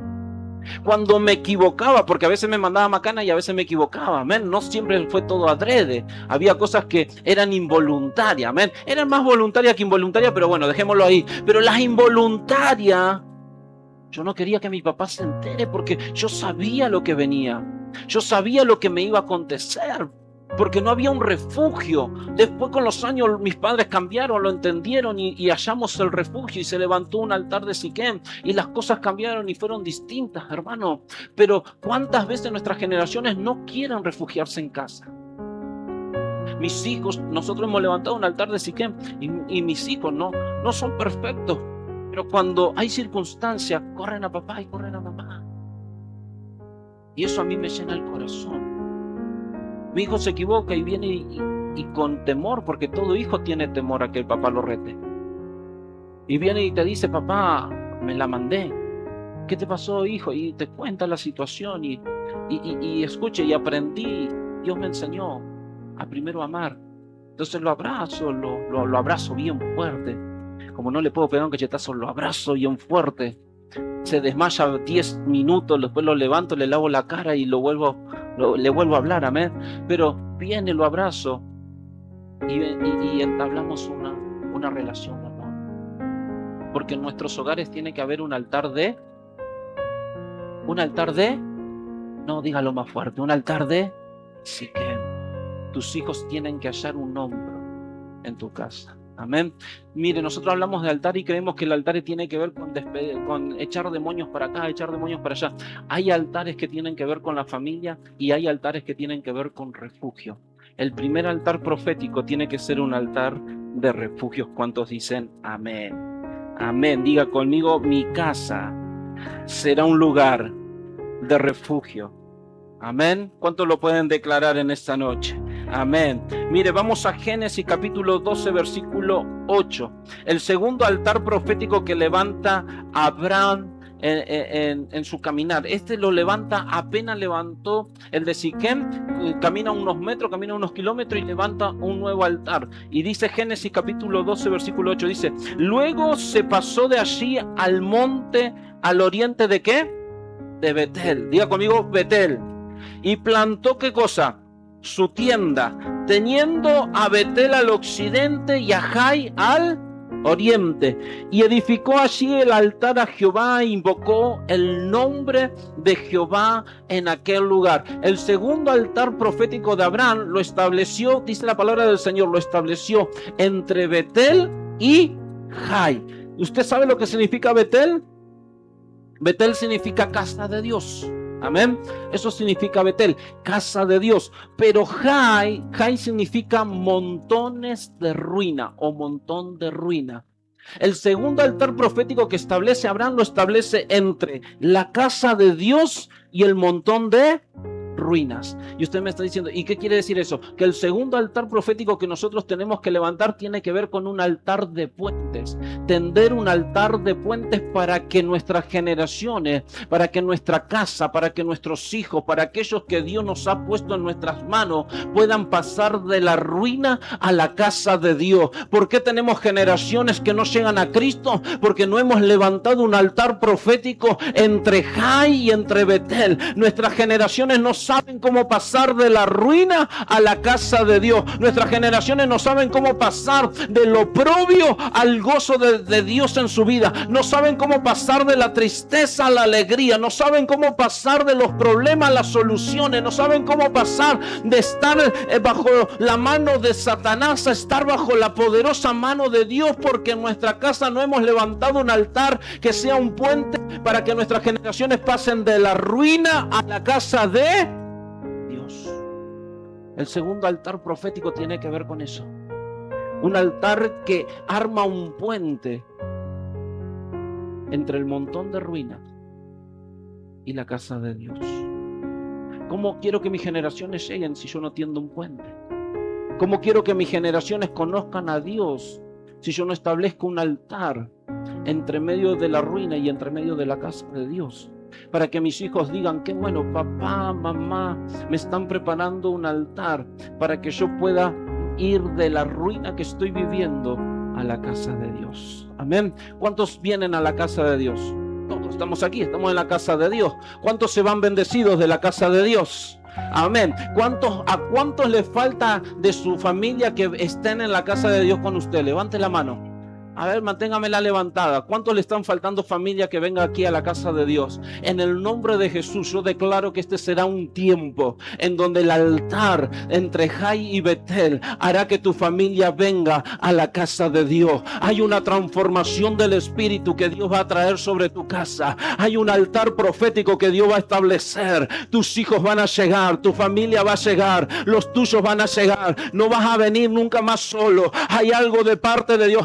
cuando me equivocaba, porque a veces me mandaba macana y a veces me equivocaba, amén. No siempre fue todo adrede. Había cosas que eran involuntarias, amén. Eran más voluntarias que involuntarias, pero bueno, dejémoslo ahí. Pero las involuntarias, yo no quería que mi papá se entere porque yo sabía lo que venía. Yo sabía lo que me iba a acontecer, porque no había un refugio. Después, con los años, mis padres cambiaron, lo entendieron y hallamos el refugio y se levantó un altar de Siquem y las cosas cambiaron y fueron distintas, hermano. Pero ¿cuántas veces nuestras generaciones no quieren refugiarse en casa? Mis hijos, nosotros hemos levantado un altar de Siquem y mis hijos no son perfectos, pero cuando hay circunstancias, corren a papá y corren a mamá. Y eso a mí me llena el corazón. Mi hijo se equivoca y viene y con temor, porque todo hijo tiene temor a que el papá lo rete. Y viene y te dice, papá, me la mandé. ¿Qué te pasó, hijo? Y te cuenta la situación y escuche, y aprendí. Dios me enseñó a primero amar. Entonces lo abrazo, lo abrazo bien fuerte. Como no le puedo pegar un cachetazo, lo abrazo bien fuerte. Se desmaya 10 minutos, después lo levanto, le lavo la cara y le vuelvo a hablar, amén. Pero viene, lo abrazo y entablamos una relación de amor. Porque en nuestros hogares tiene que haber un altar de, no, dígalo más fuerte, un altar de Siquem. Tus hijos tienen que hallar un hombro en tu casa. Amén. Mire, nosotros hablamos de altar y creemos que el altar tiene que ver con echar demonios para acá, echar demonios para allá. Hay altares que tienen que ver con la familia y hay altares que tienen que ver con refugio. El primer altar profético tiene que ser un altar de refugios. ¿Cuántos dicen amén? Amén. Diga conmigo, mi casa será un lugar de refugio. Amén. ¿Cuántos lo pueden declarar en esta noche? Amén. Mire, vamos a Génesis capítulo 12, versículo 8. El segundo altar profético que levanta Abraham en su caminar. Este lo levanta, apenas levantó el de Siquem, camina unos metros, camina unos kilómetros y levanta un nuevo altar. Y dice Génesis capítulo 12, versículo 8, dice, luego se pasó de allí al monte al oriente de ¿qué? De Betel. Diga conmigo, Betel. Y plantó ¿qué cosa? Su tienda, teniendo a Betel al occidente y a Jai al oriente. Y edificó allí el altar a Jehová e invocó el nombre de Jehová en aquel lugar. El segundo altar profético de Abraham lo estableció, dice la palabra del Señor, lo estableció entre Betel y Jai. ¿Usted sabe lo que significa Betel? Betel significa casa de Dios. Amén. Eso significa Betel, casa de Dios. Pero Jai significa montones de ruina o montón de ruina. El segundo altar profético que establece Abraham lo establece entre la casa de Dios y el montón de ruinas. Y usted me está diciendo, ¿y qué quiere decir eso? Que el segundo altar profético que nosotros tenemos que levantar tiene que ver con un altar de puentes. Tender un altar de puentes para que nuestras generaciones, para que nuestra casa, para que nuestros hijos, para aquellos que Dios nos ha puesto en nuestras manos, puedan pasar de la ruina a la casa de Dios. ¿Por qué tenemos generaciones que no llegan a Cristo? Porque no hemos levantado un altar profético entre Jai y entre Betel. Nuestras generaciones no saben cómo pasar de la ruina a la casa de Dios. Nuestras generaciones no saben cómo pasar del oprobio al gozo de Dios en su vida. No saben cómo pasar de la tristeza a la alegría. No saben cómo pasar de los problemas a las soluciones. No saben cómo pasar de estar bajo la mano de Satanás a estar bajo la poderosa mano de Dios, porque en nuestra casa no hemos levantado un altar que sea un puente para que nuestras generaciones pasen de la ruina a la casa de Dios. El segundo altar profético tiene que ver con eso. Un altar que arma un puente entre el montón de ruinas y la casa de Dios. ¿Cómo quiero que mis generaciones lleguen si yo no tiendo un puente? ¿Cómo quiero que mis generaciones conozcan a Dios si yo no establezco un altar entre medio de la ruina y entre medio de la casa de Dios? Para que mis hijos digan, qué bueno, papá, mamá, me están preparando un altar para que yo pueda ir de la ruina que estoy viviendo a la casa de Dios. Amén. ¿Cuántos vienen a la casa de Dios? Todos. Estamos aquí, estamos en la casa de Dios. ¿Cuántos se van bendecidos de la casa de Dios? Amén. ¿A cuántos les falta de su familia que estén en la casa de Dios con usted? Levante la mano. A ver, manténgamela levantada. ¿Cuántos le están faltando familia que venga aquí a la casa de Dios? En el nombre de Jesús, yo declaro que este será un tiempo en donde el altar entre Jai y Betel hará que tu familia venga a la casa de Dios. Hay una transformación del Espíritu que Dios va a traer sobre tu casa. Hay un altar profético que Dios va a establecer. Tus hijos van a llegar, tu familia va a llegar, los tuyos van a llegar. No vas a venir nunca más solo. Hay algo de parte de Dios.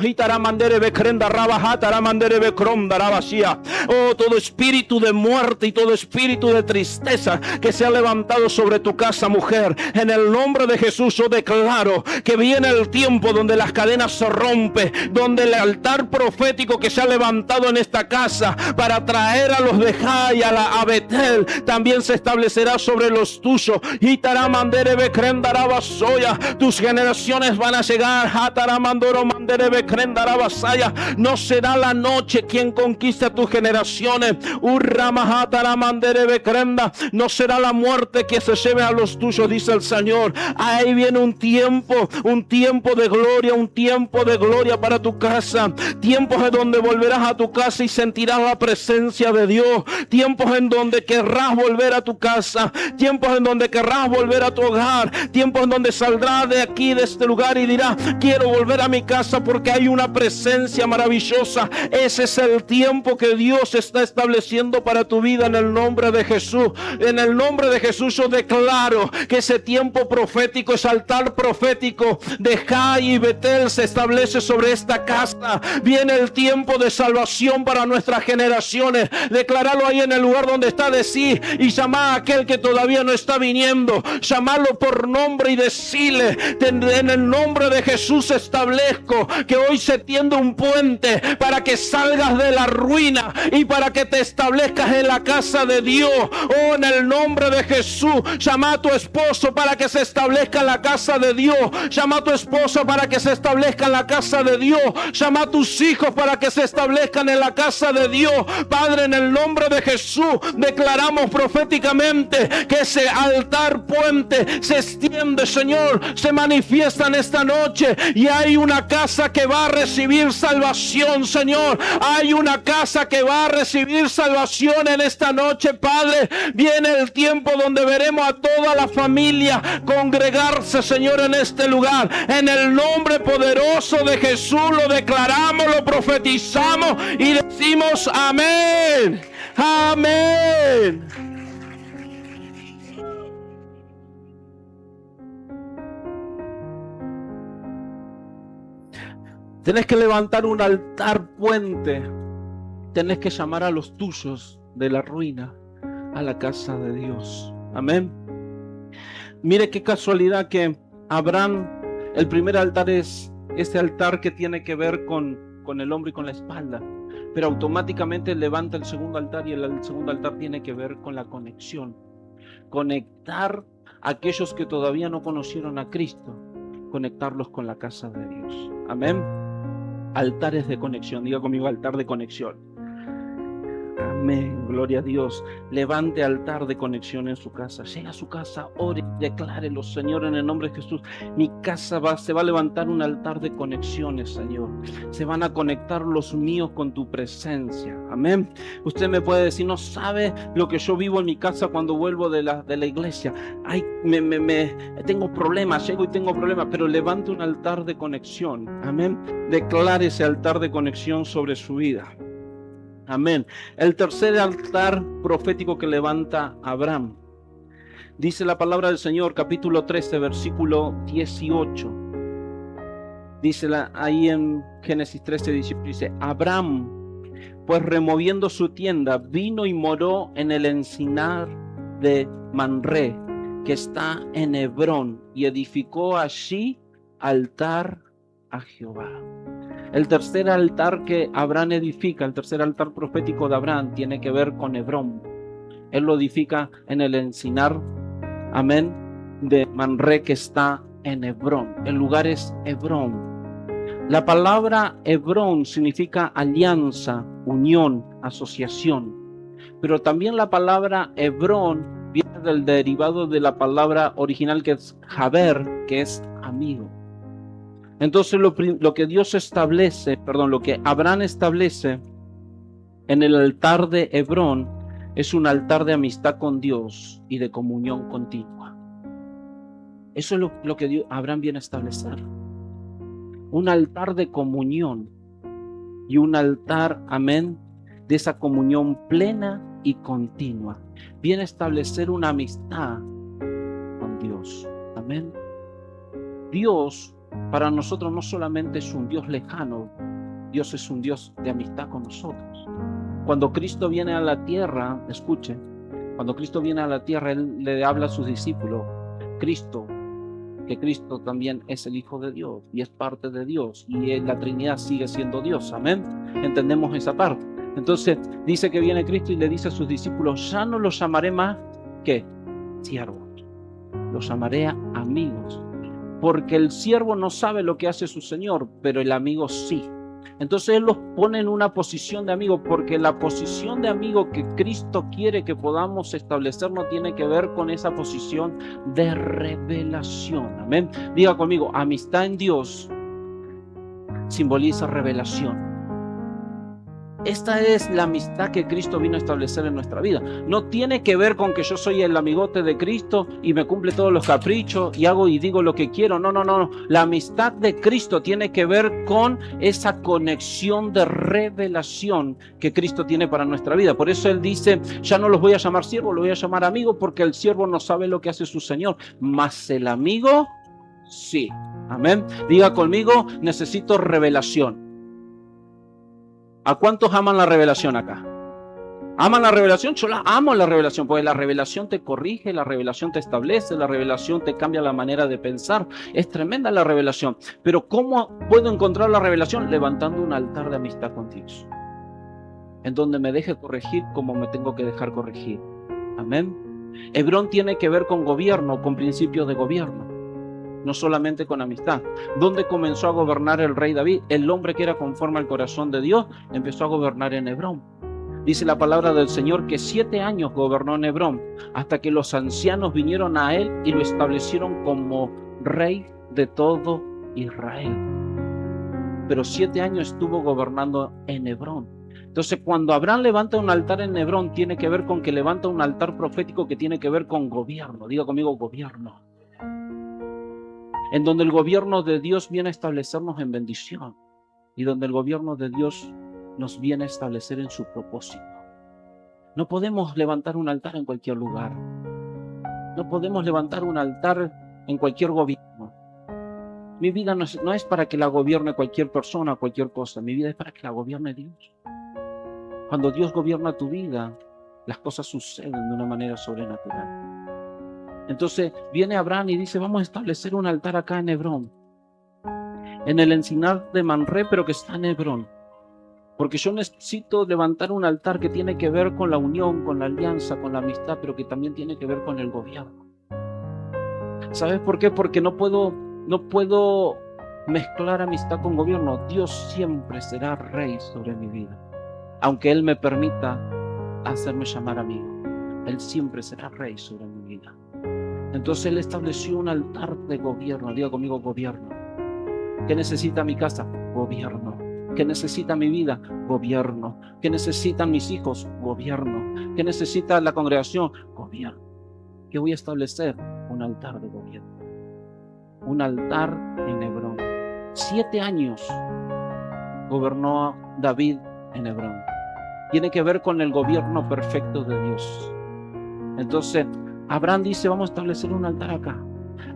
Oh, todo espíritu de muerte y todo espíritu de tristeza que se ha levantado sobre tu casa, mujer, en el nombre de Jesús yo declaro que viene el tiempo donde las cadenas se rompen, donde el altar profético que se ha levantado en esta casa para traer a los de Jai a Betel también se establecerá sobre los tuyos. Tus generaciones van a llegar. No será la noche quien conquista tus generaciones. No será la muerte que se lleve a los tuyos, dice el Señor. Ahí viene un tiempo de gloria para tu casa. Tiempos en donde volverás a tu casa y sentirás la presencia de Dios. Tiempos en donde querrás volver a tu casa. Tiempos en donde querrás volver a tu hogar. Tiempos en donde saldrás de aquí, de este lugar, y dirás: quiero volver a mi casa porque hay una presencia maravillosa. Ese es el tiempo que Dios está estableciendo para tu vida en el nombre de Jesús. En el nombre de Jesús yo declaro que ese tiempo profético, ese altar profético de Jai y Betel se establece sobre esta casa. Viene el tiempo de salvación para nuestras generaciones. Declaralo ahí en el lugar donde está, decir y llamar a aquel que todavía no está viniendo. Llamarlo por nombre y decirle: en el nombre de Jesús establezco que hoy se tiende un puente para que salgas de la ruina y para que te establezcas en la casa de Dios. Oh, en el nombre de Jesús, llama a tu esposo para que se establezca en la casa de Dios. Llama a tu esposa para que se establezca en la casa de Dios. Llama a tus hijos para que se establezcan en la casa de Dios. Padre, en el nombre de Jesús declaramos proféticamente que ese altar puente se extiende, Señor, se manifiesta en esta noche, y hay una casa que va a recibir salvación, Señor. Hay una casa que va a recibir salvación en esta noche, Padre. Viene el tiempo donde veremos a toda la familia congregarse, Señor, en este lugar. En el nombre poderoso de Jesús lo declaramos, lo profetizamos y decimos amén. Amén. Tenés que levantar un altar puente. Tenés que llamar a los tuyos de la ruina a la casa de Dios. Amén. Mire qué casualidad que Abraham, el primer altar es ese altar que tiene que ver con el hombro y con la espalda. Pero automáticamente levanta el segundo altar, y el segundo altar tiene que ver con la conexión. Conectar a aquellos que todavía no conocieron a Cristo. Conectarlos con la casa de Dios. Amén. Altares de conexión. Diga conmigo: altar de conexión. Amén, gloria a Dios. Levante altar de conexión en su casa. Llega a su casa, ore, declárelo: Señor, en el nombre de Jesús, mi casa se va a levantar un altar de conexiones, Señor. Se van a conectar los míos con tu presencia. Amén. Usted me puede decir: no sabe lo que yo vivo en mi casa cuando vuelvo de la iglesia. Ay, tengo problemas, llego y tengo problemas. Pero levante un altar de conexión. Amén. Declare ese altar de conexión sobre su vida. Amén. El tercer altar profético que levanta Abraham. Dice la palabra del Señor, capítulo 13, versículo 18. Dice ahí en Génesis 13, 18, dice: Abraham, pues removiendo su tienda, vino y moró en el encinar de Manré, que está en Hebrón, y edificó allí altar a Jehová. El tercer altar que Abraham edifica, el tercer altar profético de Abraham, tiene que ver con Hebrón. Él lo edifica en el encinar, amén, de Manré, que está en Hebrón. El lugar es Hebrón. La palabra Hebrón significa alianza, unión, asociación. pero también la palabra Hebrón viene del derivado de la palabra original que es Haber, que es amigo. Entonces lo que Dios establece, lo que Abraham establece en el altar de Hebrón es un altar de amistad con Dios y de comunión continua. Eso es lo que Abraham viene a establecer. Un altar de comunión y un altar, amén, de esa comunión plena y continua. Viene a establecer una amistad con Dios. Amén. Dios para nosotros no solamente es un Dios lejano, Dios es un Dios de amistad con nosotros. Cuando Cristo viene a la tierra, escuchen, cuando Cristo viene a la tierra, Él le habla a sus discípulos, que Cristo también es el Hijo de Dios y es parte de Dios y la Trinidad sigue siendo Dios, amén. Entendemos esa parte. Entonces dice que viene Cristo y le dice a sus discípulos, ya no los llamaré más que siervos, los llamaré amigos, porque el siervo no sabe lo que hace su Señor, pero el amigo sí. Entonces Él los pone en una posición de amigo, porque la posición de amigo que Cristo quiere que podamos establecer no tiene que ver con esa posición de revelación. Amén. Diga conmigo, amistad en Dios simboliza revelación. Esta es la amistad que Cristo vino a establecer en nuestra vida. No tiene que ver con que yo soy el amigote de Cristo y me cumple todos los caprichos y hago y digo lo que quiero. No. La amistad de Cristo tiene que ver con esa conexión de revelación que Cristo tiene para nuestra vida. Por eso Él dice, ya no los voy a llamar siervos, los voy a llamar amigos, porque el siervo no sabe lo que hace su Señor, mas el amigo sí. Amén. Diga conmigo, necesito revelación. ¿A cuántos aman la revelación acá? ¿Aman la revelación? Yo la amo la revelación, porque la revelación te corrige, la revelación te establece, la revelación te cambia la manera de pensar. Es tremenda la revelación. Pero ¿cómo puedo encontrar la revelación? Levantando un altar de amistad con Dios, en donde me deje corregir como me tengo que dejar corregir. Amén. Hebrón tiene que ver con gobierno, con principios de gobierno, no solamente con amistad. ¿Dónde comenzó a gobernar el rey David? El hombre que era conforme al corazón de Dios empezó a gobernar en Hebrón. Dice la palabra del Señor que 7 años gobernó en Hebrón, hasta que los ancianos vinieron a él y lo establecieron como rey de todo Israel. Pero 7 años estuvo gobernando en Hebrón. Entonces, cuando Abraham levanta un altar en Hebrón, tiene que ver con que levanta un altar profético que tiene que ver con gobierno. Diga conmigo, gobierno. En donde el gobierno de Dios viene a establecernos en bendición y donde el gobierno de Dios nos viene a establecer en su propósito. No podemos levantar un altar en cualquier lugar. No podemos levantar un altar en cualquier gobierno. Mi vida no es para que la gobierne cualquier persona o cualquier cosa. Mi vida es para que la gobierne Dios. Cuando Dios gobierna tu vida, las cosas suceden de una manera sobrenatural. Entonces viene Abraham y dice, vamos a establecer un altar acá en Hebrón, en el encinar de Mamre, pero que está en Hebrón, porque yo necesito levantar un altar que tiene que ver con la unión, con la alianza, con la amistad, pero que también tiene que ver con el gobierno. ¿Sabes por qué? Porque no puedo mezclar amistad con gobierno. Dios siempre será rey sobre mi vida, aunque Él me permita hacerme llamar amigo. Él siempre será rey sobre mi vida. Entonces Él estableció un altar de gobierno. Diga conmigo, gobierno. ¿Qué necesita mi casa? Gobierno. ¿Qué necesita mi vida? Gobierno. ¿Qué necesitan mis hijos? Gobierno. ¿Qué necesita la congregación? Gobierno. ¿Qué voy a establecer? Un altar de gobierno. Un altar en Hebrón. 7 años gobernó David en Hebrón. Tiene que ver con el gobierno perfecto de Dios. Entonces Abraham dice, vamos a establecer un altar acá.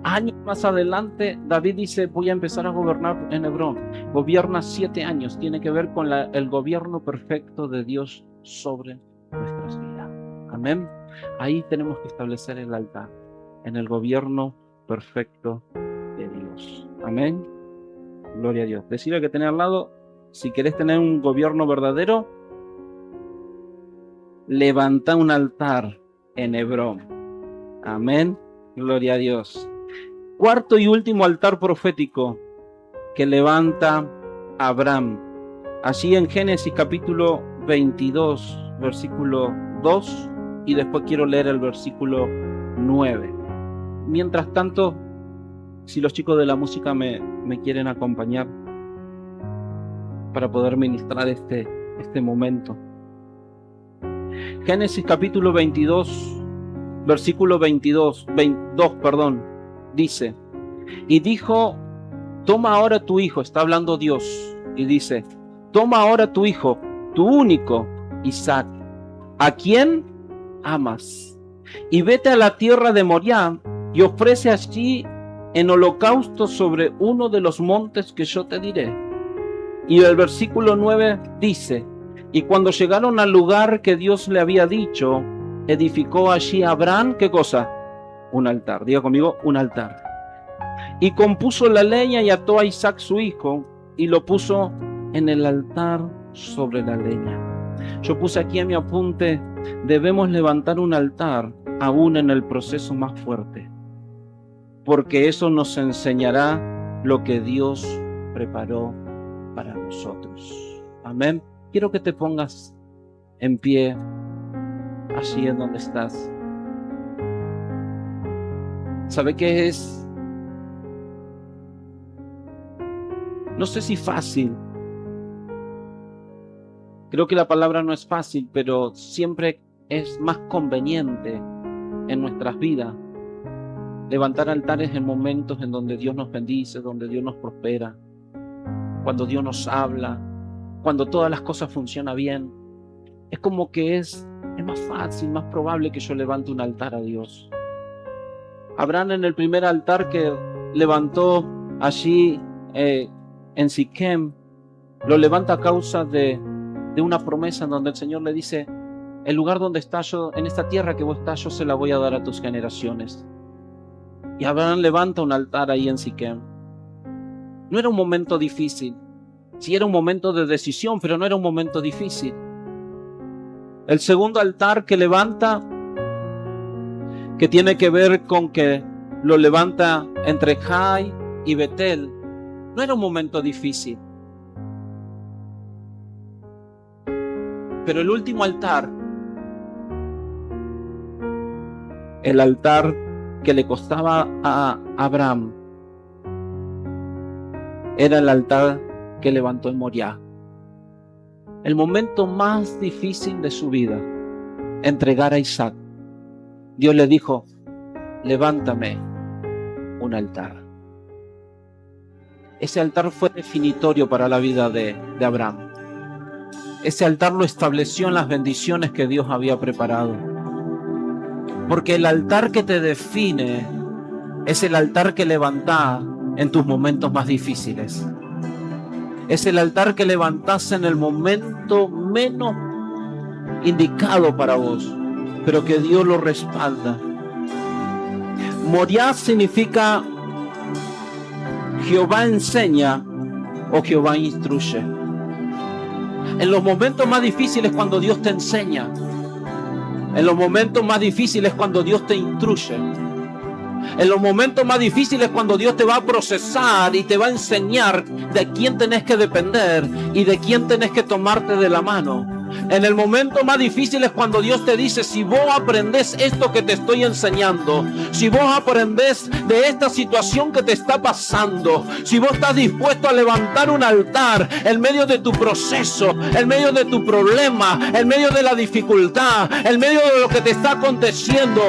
Años más adelante, David dice, voy a empezar a gobernar en Hebrón. Gobierna 7 años. Tiene que ver con el gobierno perfecto de Dios sobre nuestras vidas. Amén. Ahí tenemos que establecer el altar, en el gobierno perfecto de Dios. Amén. Gloria a Dios. Decirle que tenés al lado, si querés tener un gobierno verdadero, levanta un altar en Hebrón. Amén. Gloria a Dios. Cuarto y último altar profético que levanta Abraham. Allí en Génesis capítulo 22, versículo 2 y después quiero leer el versículo 9. Mientras tanto, si los chicos de la música me quieren acompañar para poder ministrar este momento. Génesis capítulo 22, versículo 22, dice: y dijo, toma ahora tu hijo, está hablando Dios, y dice, toma ahora tu hijo, tu único, Isaac, a quien amas, y vete a la tierra de Moriah, y ofrece allí en holocausto sobre uno de los montes que yo te diré. Y el versículo 9 dice, y cuando llegaron al lugar que Dios le había dicho, edificó allí Abraham, ¿qué cosa? Un altar. Diga conmigo, un altar. Y compuso la leña y ató a Isaac su hijo y lo puso en el altar sobre la leña. Yo puse aquí en mi apunte, debemos levantar un altar aún en el proceso más fuerte, porque eso nos enseñará lo que Dios preparó para nosotros. Amén. Quiero que te pongas en pie, allí en donde estás. ¿Sabe qué es? No sé si fácil. Creo que la palabra no es fácil, pero siempre es más conveniente en nuestras vidas levantar altares en momentos en donde Dios nos bendice, donde Dios nos prospera, cuando Dios nos habla, cuando todas las cosas funcionan bien. Es como que es más fácil, más probable que yo levante un altar a Dios. Abraham, en el primer altar que levantó allí en Siquem, lo levanta a causa de una promesa en donde el Señor le dice, el lugar donde estás yo, en esta tierra que vos estás, yo se la voy a dar a tus generaciones. Y Abraham levanta un altar ahí en Siquem. No era un momento difícil. Sí era un momento de decisión, pero no era un momento difícil. El segundo altar que levanta, que tiene que ver con que lo levanta entre Jai y Betel, no era un momento difícil. Pero el último altar, el altar que le costaba a Abraham, era el altar que levantó en Moriah. El momento más difícil de su vida, entregar a Isaac. Dios le dijo, levántame un altar. Ese altar fue definitorio para la vida de Abraham. Ese altar lo estableció en las bendiciones que Dios había preparado. Porque el altar que te define es el altar que levantás en tus momentos más difíciles. Es el altar que levantás en el momento menos indicado para vos, pero que Dios lo respalda. Moriah significa Jehová enseña o Jehová instruye. En los momentos más difíciles cuando Dios te enseña. En los momentos más difíciles cuando Dios te instruye. En los momentos más difíciles cuando Dios te va a procesar y te va a enseñar de quién tenés que depender y de quién tenés que tomarte de la mano. En el momento más difícil es cuando Dios te dice, si vos aprendés esto que te estoy enseñando, si vos aprendés de esta situación que te está pasando, si vos estás dispuesto a levantar un altar en medio de tu proceso, en medio de tu problema, en medio de la dificultad, en medio de lo que te está aconteciendo,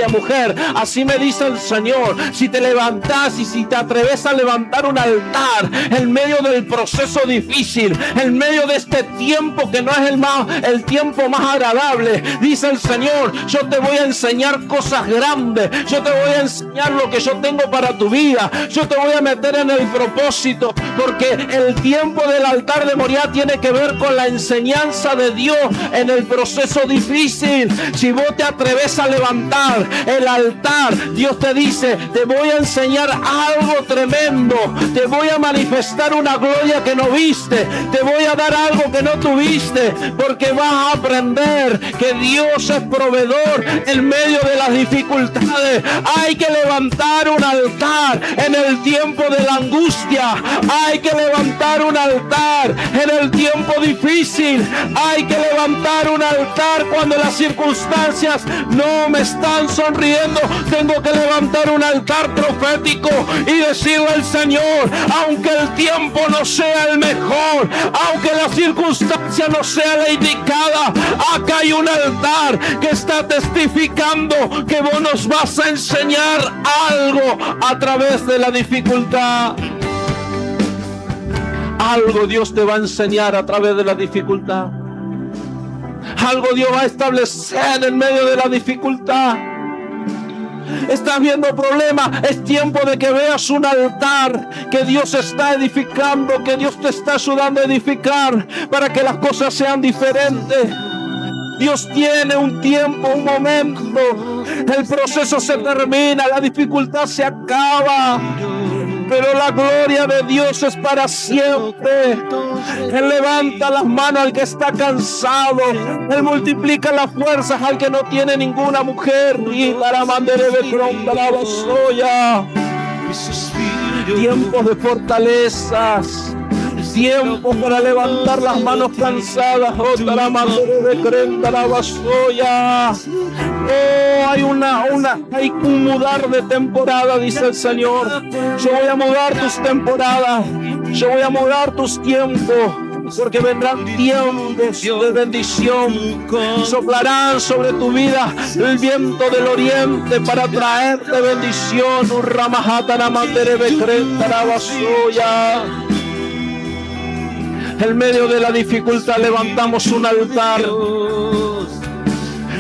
mujer, así me dice el Señor, si te levantás y si te atreves a levantar un altar en medio del proceso difícil, en medio de este tiempo que no es el tiempo más agradable, dice el Señor, yo te voy a enseñar cosas grandes, yo te voy a enseñar lo que yo tengo para tu vida, yo te voy a meter en el propósito, porque el tiempo del altar de Moriah tiene que ver con la enseñanza de Dios en el proceso difícil. Si vos te atreves a levantar el altar, Dios te dice, te voy a enseñar algo tremendo, te voy a manifestar una gloria que no viste, te voy voy a dar algo que no tuviste, porque vas a aprender que Dios es proveedor en medio de las dificultades. Hay que levantar un altar en el tiempo de la angustia. Hay que levantar un altar en el tiempo difícil. Hay que levantar un altar cuando las circunstancias no me están sonriendo. Tengo que levantar un altar profético y decirle al Señor, aunque el tiempo no sea el mejor, aunque la circunstancia no sea la indicada, acá hay un altar que está testificando que vos nos vas a enseñar algo a través de la dificultad. Algo Dios te va a enseñar a través de la dificultad. Algo Dios va a establecer en medio de la dificultad. Estás viendo problemas, es tiempo de que veas un altar que Dios está edificando, que Dios te está ayudando a edificar para que las cosas sean diferentes. Dios tiene un tiempo, un momento. El proceso se termina, la dificultad se acaba, pero la gloria de Dios es para siempre. Él levanta las manos al que está cansado. Él multiplica las fuerzas al que no tiene ninguna mujer. Y para tiempos de fortalezas, tiempo para levantar las manos cansadas. Hay un mudar de temporada, dice el Señor. Yo voy a mudar tus temporadas, yo voy a mudar tus tiempos, porque vendrán tiempos de bendición. Soplarán sobre tu vida el viento del oriente para traerte bendición. En medio de la dificultad levantamos un altar.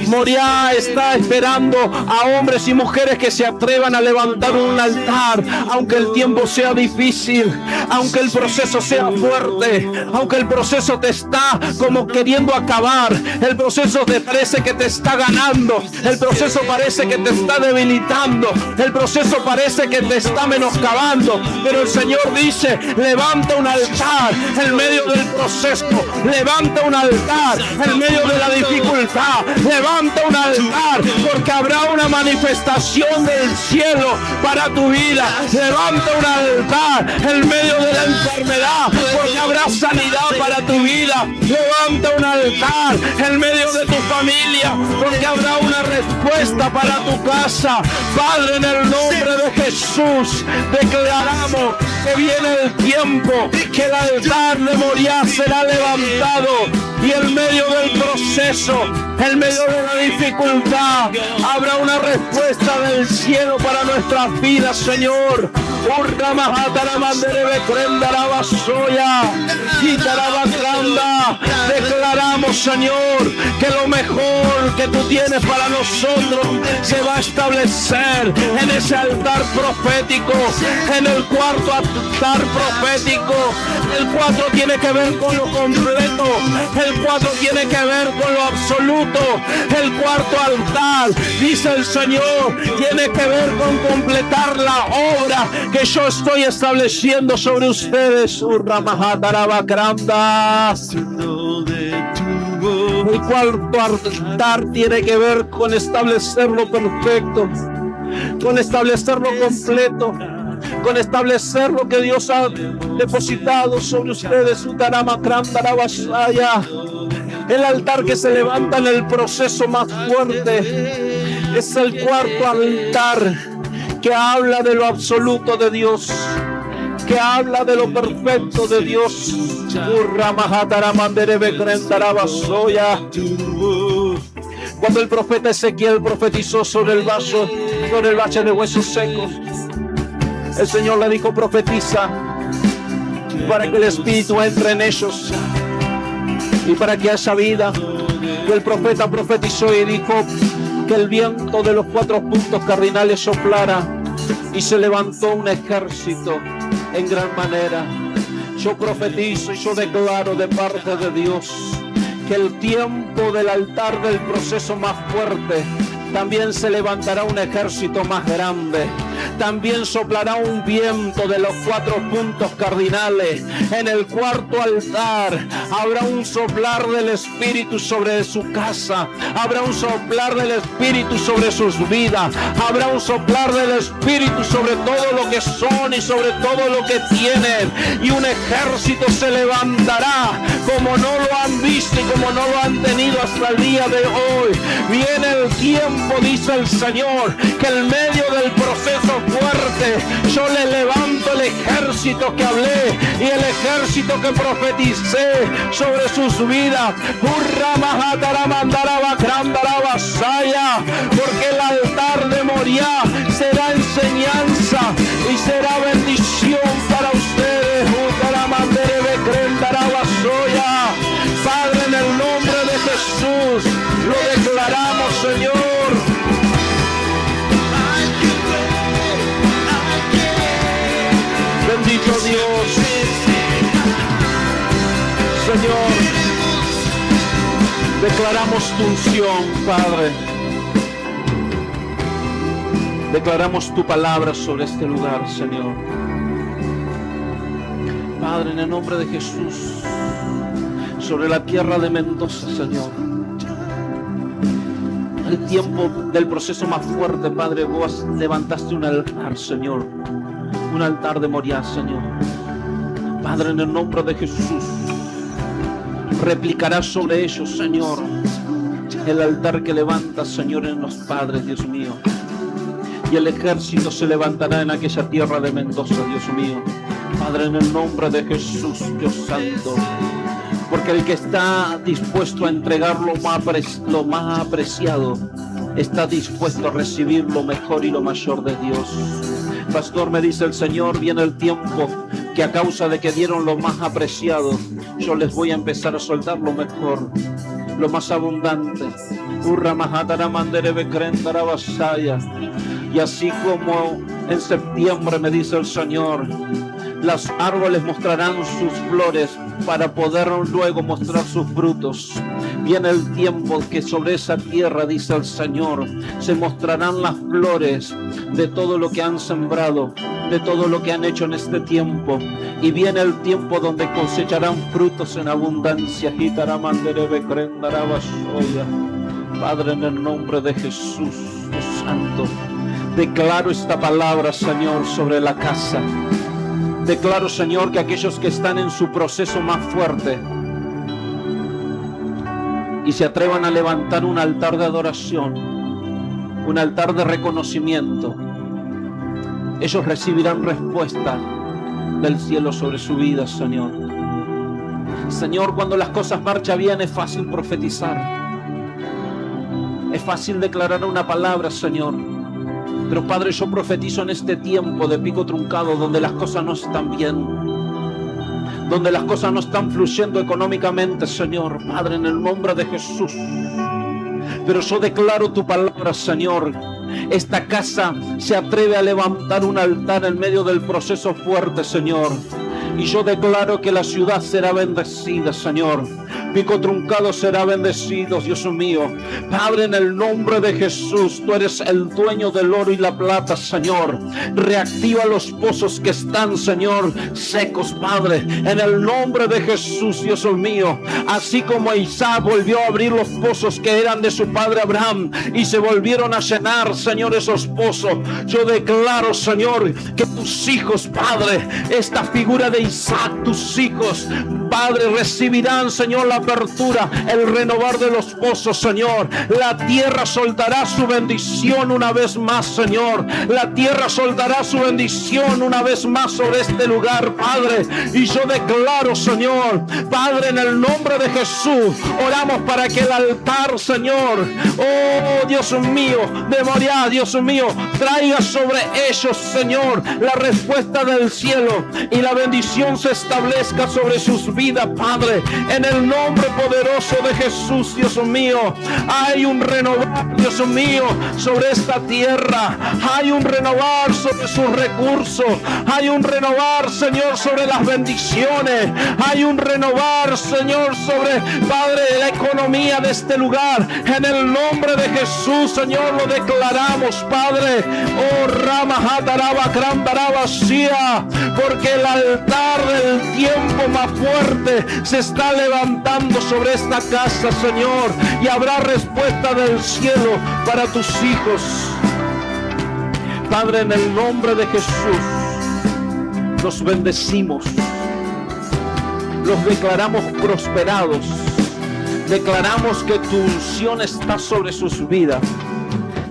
Moriah está esperando a hombres y mujeres que se atrevan a levantar un altar, aunque el tiempo sea difícil, aunque el proceso sea fuerte, aunque el proceso te está como queriendo acabar, el proceso te parece que te está ganando, el proceso parece que te está debilitando, el proceso parece que te está menoscabando, pero el Señor dice, levanta un altar en medio del proceso, levanta un altar en medio de la dificultad, levanta un altar, porque habrá una manifestación del cielo para tu vida. Levanta un altar en medio de la enfermedad, porque habrá sanidad para tu vida. Levanta un altar en medio de tu familia, porque habrá una respuesta para tu casa. Padre, en el nombre de Jesús, declaramos que viene el tiempo que el altar de Moriah será levantado, y en medio del proceso, en medio de la dificultad, habrá una respuesta del cielo para nuestras vidas, Señor. Declaramos, Señor, que lo mejor que tú tienes para nosotros se va a establecer en ese altar profético, en el cuarto altar profético. El 4 tiene que ver con lo completo, el 4 tiene que ver con lo absoluto. El cuarto altar, dice el Señor, tiene que ver con completar la obra que yo estoy estableciendo sobre ustedes. El cuarto altar tiene que ver con establecer lo perfecto, con establecer lo completo, con establecer lo que Dios ha depositado sobre ustedes. El altar que se levanta en el proceso más fuerte es el cuarto altar, que habla de lo absoluto de Dios, que habla de lo perfecto de Dios. Cuando el profeta Ezequiel profetizó sobre el valle de huesos secos, el Señor le dijo: profetiza para que el Espíritu entre en ellos y para que haya vida. Y el profeta profetizó y dijo que el viento de los 4 puntos cardinales soplara, y se levantó un ejército en gran manera. Yo profetizo y yo declaro de parte de Dios que el tiempo del altar del proceso más fuerte, también se levantará un ejército más grande. también soplará un viento de los 4 puntos cardinales. En el cuarto altar habrá un soplar del Espíritu sobre su casa, habrá un soplar del Espíritu sobre sus vidas, habrá un soplar del Espíritu sobre todo lo que son y sobre todo lo que tienen, y un ejército se levantará como no lo han visto y como no lo han tenido hasta el día de hoy. Viene el tiempo, dice el Señor, que en medio del proceso fuerte yo le levanto el ejército que hablé y el ejército que profeticé sobre sus vidas. Porque el altar de Moriah será enseñanza y será bendición para ustedes. Padre, en el nombre de Jesús lo declaramos, Señor. Bendito Dios. Señor, declaramos tu unción, Padre. Declaramos tu palabra sobre este lugar, Señor. Padre, en el nombre de Jesús, sobre la tierra de Mendoza, Señor. El tiempo del proceso más fuerte, Padre, vos levantaste un altar, Señor. Un altar de Moriah, Señor. Padre, en el nombre de Jesús, replicarás sobre ellos, Señor, el altar que levantas, Señor, en los padres, Dios mío. Y el ejército se levantará en aquella tierra de Mendoza, Dios mío. Padre, en el nombre de Jesús, Dios santo. Porque el que está dispuesto a entregar lo más apreciado, está dispuesto a recibir lo mejor y lo mayor de Dios. Pastor, me dice el Señor, viene el tiempo que a causa de que dieron lo más apreciado, yo les voy a empezar a soltar lo mejor, lo más abundante. Y así como en septiembre, me dice el Señor, los árboles mostrarán sus flores para poder luego mostrar sus frutos. Viene el tiempo que sobre esa tierra, dice el Señor, se mostrarán las flores de todo lo que han sembrado, de todo lo que han hecho en este tiempo. Y viene el tiempo donde cosecharán frutos en abundancia. Padre, en el nombre de Jesús, Dios santo, declaro esta palabra, Señor, sobre la casa. Declaro, Señor, que aquellos que están en su proceso más fuerte y se atrevan a levantar un altar de adoración, un altar de reconocimiento, ellos recibirán respuesta del cielo sobre su vida, Señor. Señor, cuando las cosas marchan bien es fácil profetizar, es fácil declarar una palabra, Señor. Pero Padre, yo profetizo en este tiempo de pico truncado, donde las cosas no están bien, donde las cosas no están fluyendo económicamente, Señor. Padre, en el nombre de Jesús. Pero yo declaro tu palabra, Señor. Esta casa se atreve a levantar un altar en medio del proceso fuerte, Señor. Y yo declaro que la ciudad será bendecida, Señor. Pico truncado será bendecido, Dios mío. Padre, en el nombre de Jesús, tú eres el dueño del oro y la plata, Señor. Reactiva los pozos que están, Señor, secos, Padre. En el nombre de Jesús, Dios mío. Así como Isaac volvió a abrir los pozos que eran de su padre Abraham y se volvieron a llenar, Señor, esos pozos. Yo declaro, Señor, que tus hijos, Padre, esta figura de Isaac, tus hijos, Padre, recibirán, Señor, la apertura, el renovar de los pozos, Señor. La tierra soltará su bendición una vez más, Señor. La tierra soltará su bendición una vez más sobre este lugar, Padre. Y yo declaro, Señor, Padre, en el nombre de Jesús, oramos para que el altar, Señor, oh Dios mío, de Moriah, Dios mío, traiga sobre ellos, Señor, la respuesta del cielo y la bendición se establezca sobre sus vidas, Padre, en el nombre nombre poderoso de Jesús, Dios mío. Hay un renovar, Dios mío, sobre esta tierra. Hay un renovar sobre sus recursos. Hay un renovar, Señor, sobre las bendiciones. Hay un renovar, Señor, sobre, Padre, la economía de este lugar. En el nombre de Jesús, Señor, lo declaramos, Padre. Oh, Rama Hataraba Krandaraba Sia, porque el altar del tiempo más fuerte se está levantando sobre esta casa, Señor, y habrá respuesta del cielo para tus hijos. Padre, en el nombre de Jesús, los bendecimos, los declaramos prosperados, declaramos que tu unción está sobre sus vidas,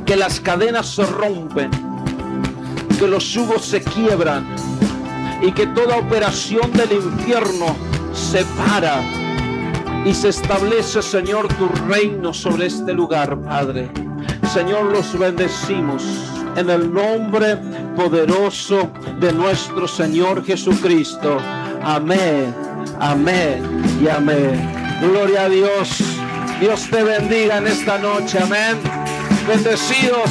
que las cadenas se rompen, que los yugos se quiebran y que toda operación del infierno se para y se establece, Señor, tu reino sobre este lugar, Padre. Señor, los bendecimos en el nombre poderoso de nuestro Señor Jesucristo. Amén, amén y amén. Gloria a Dios. Dios te bendiga en esta noche. Amén. Bendecidos.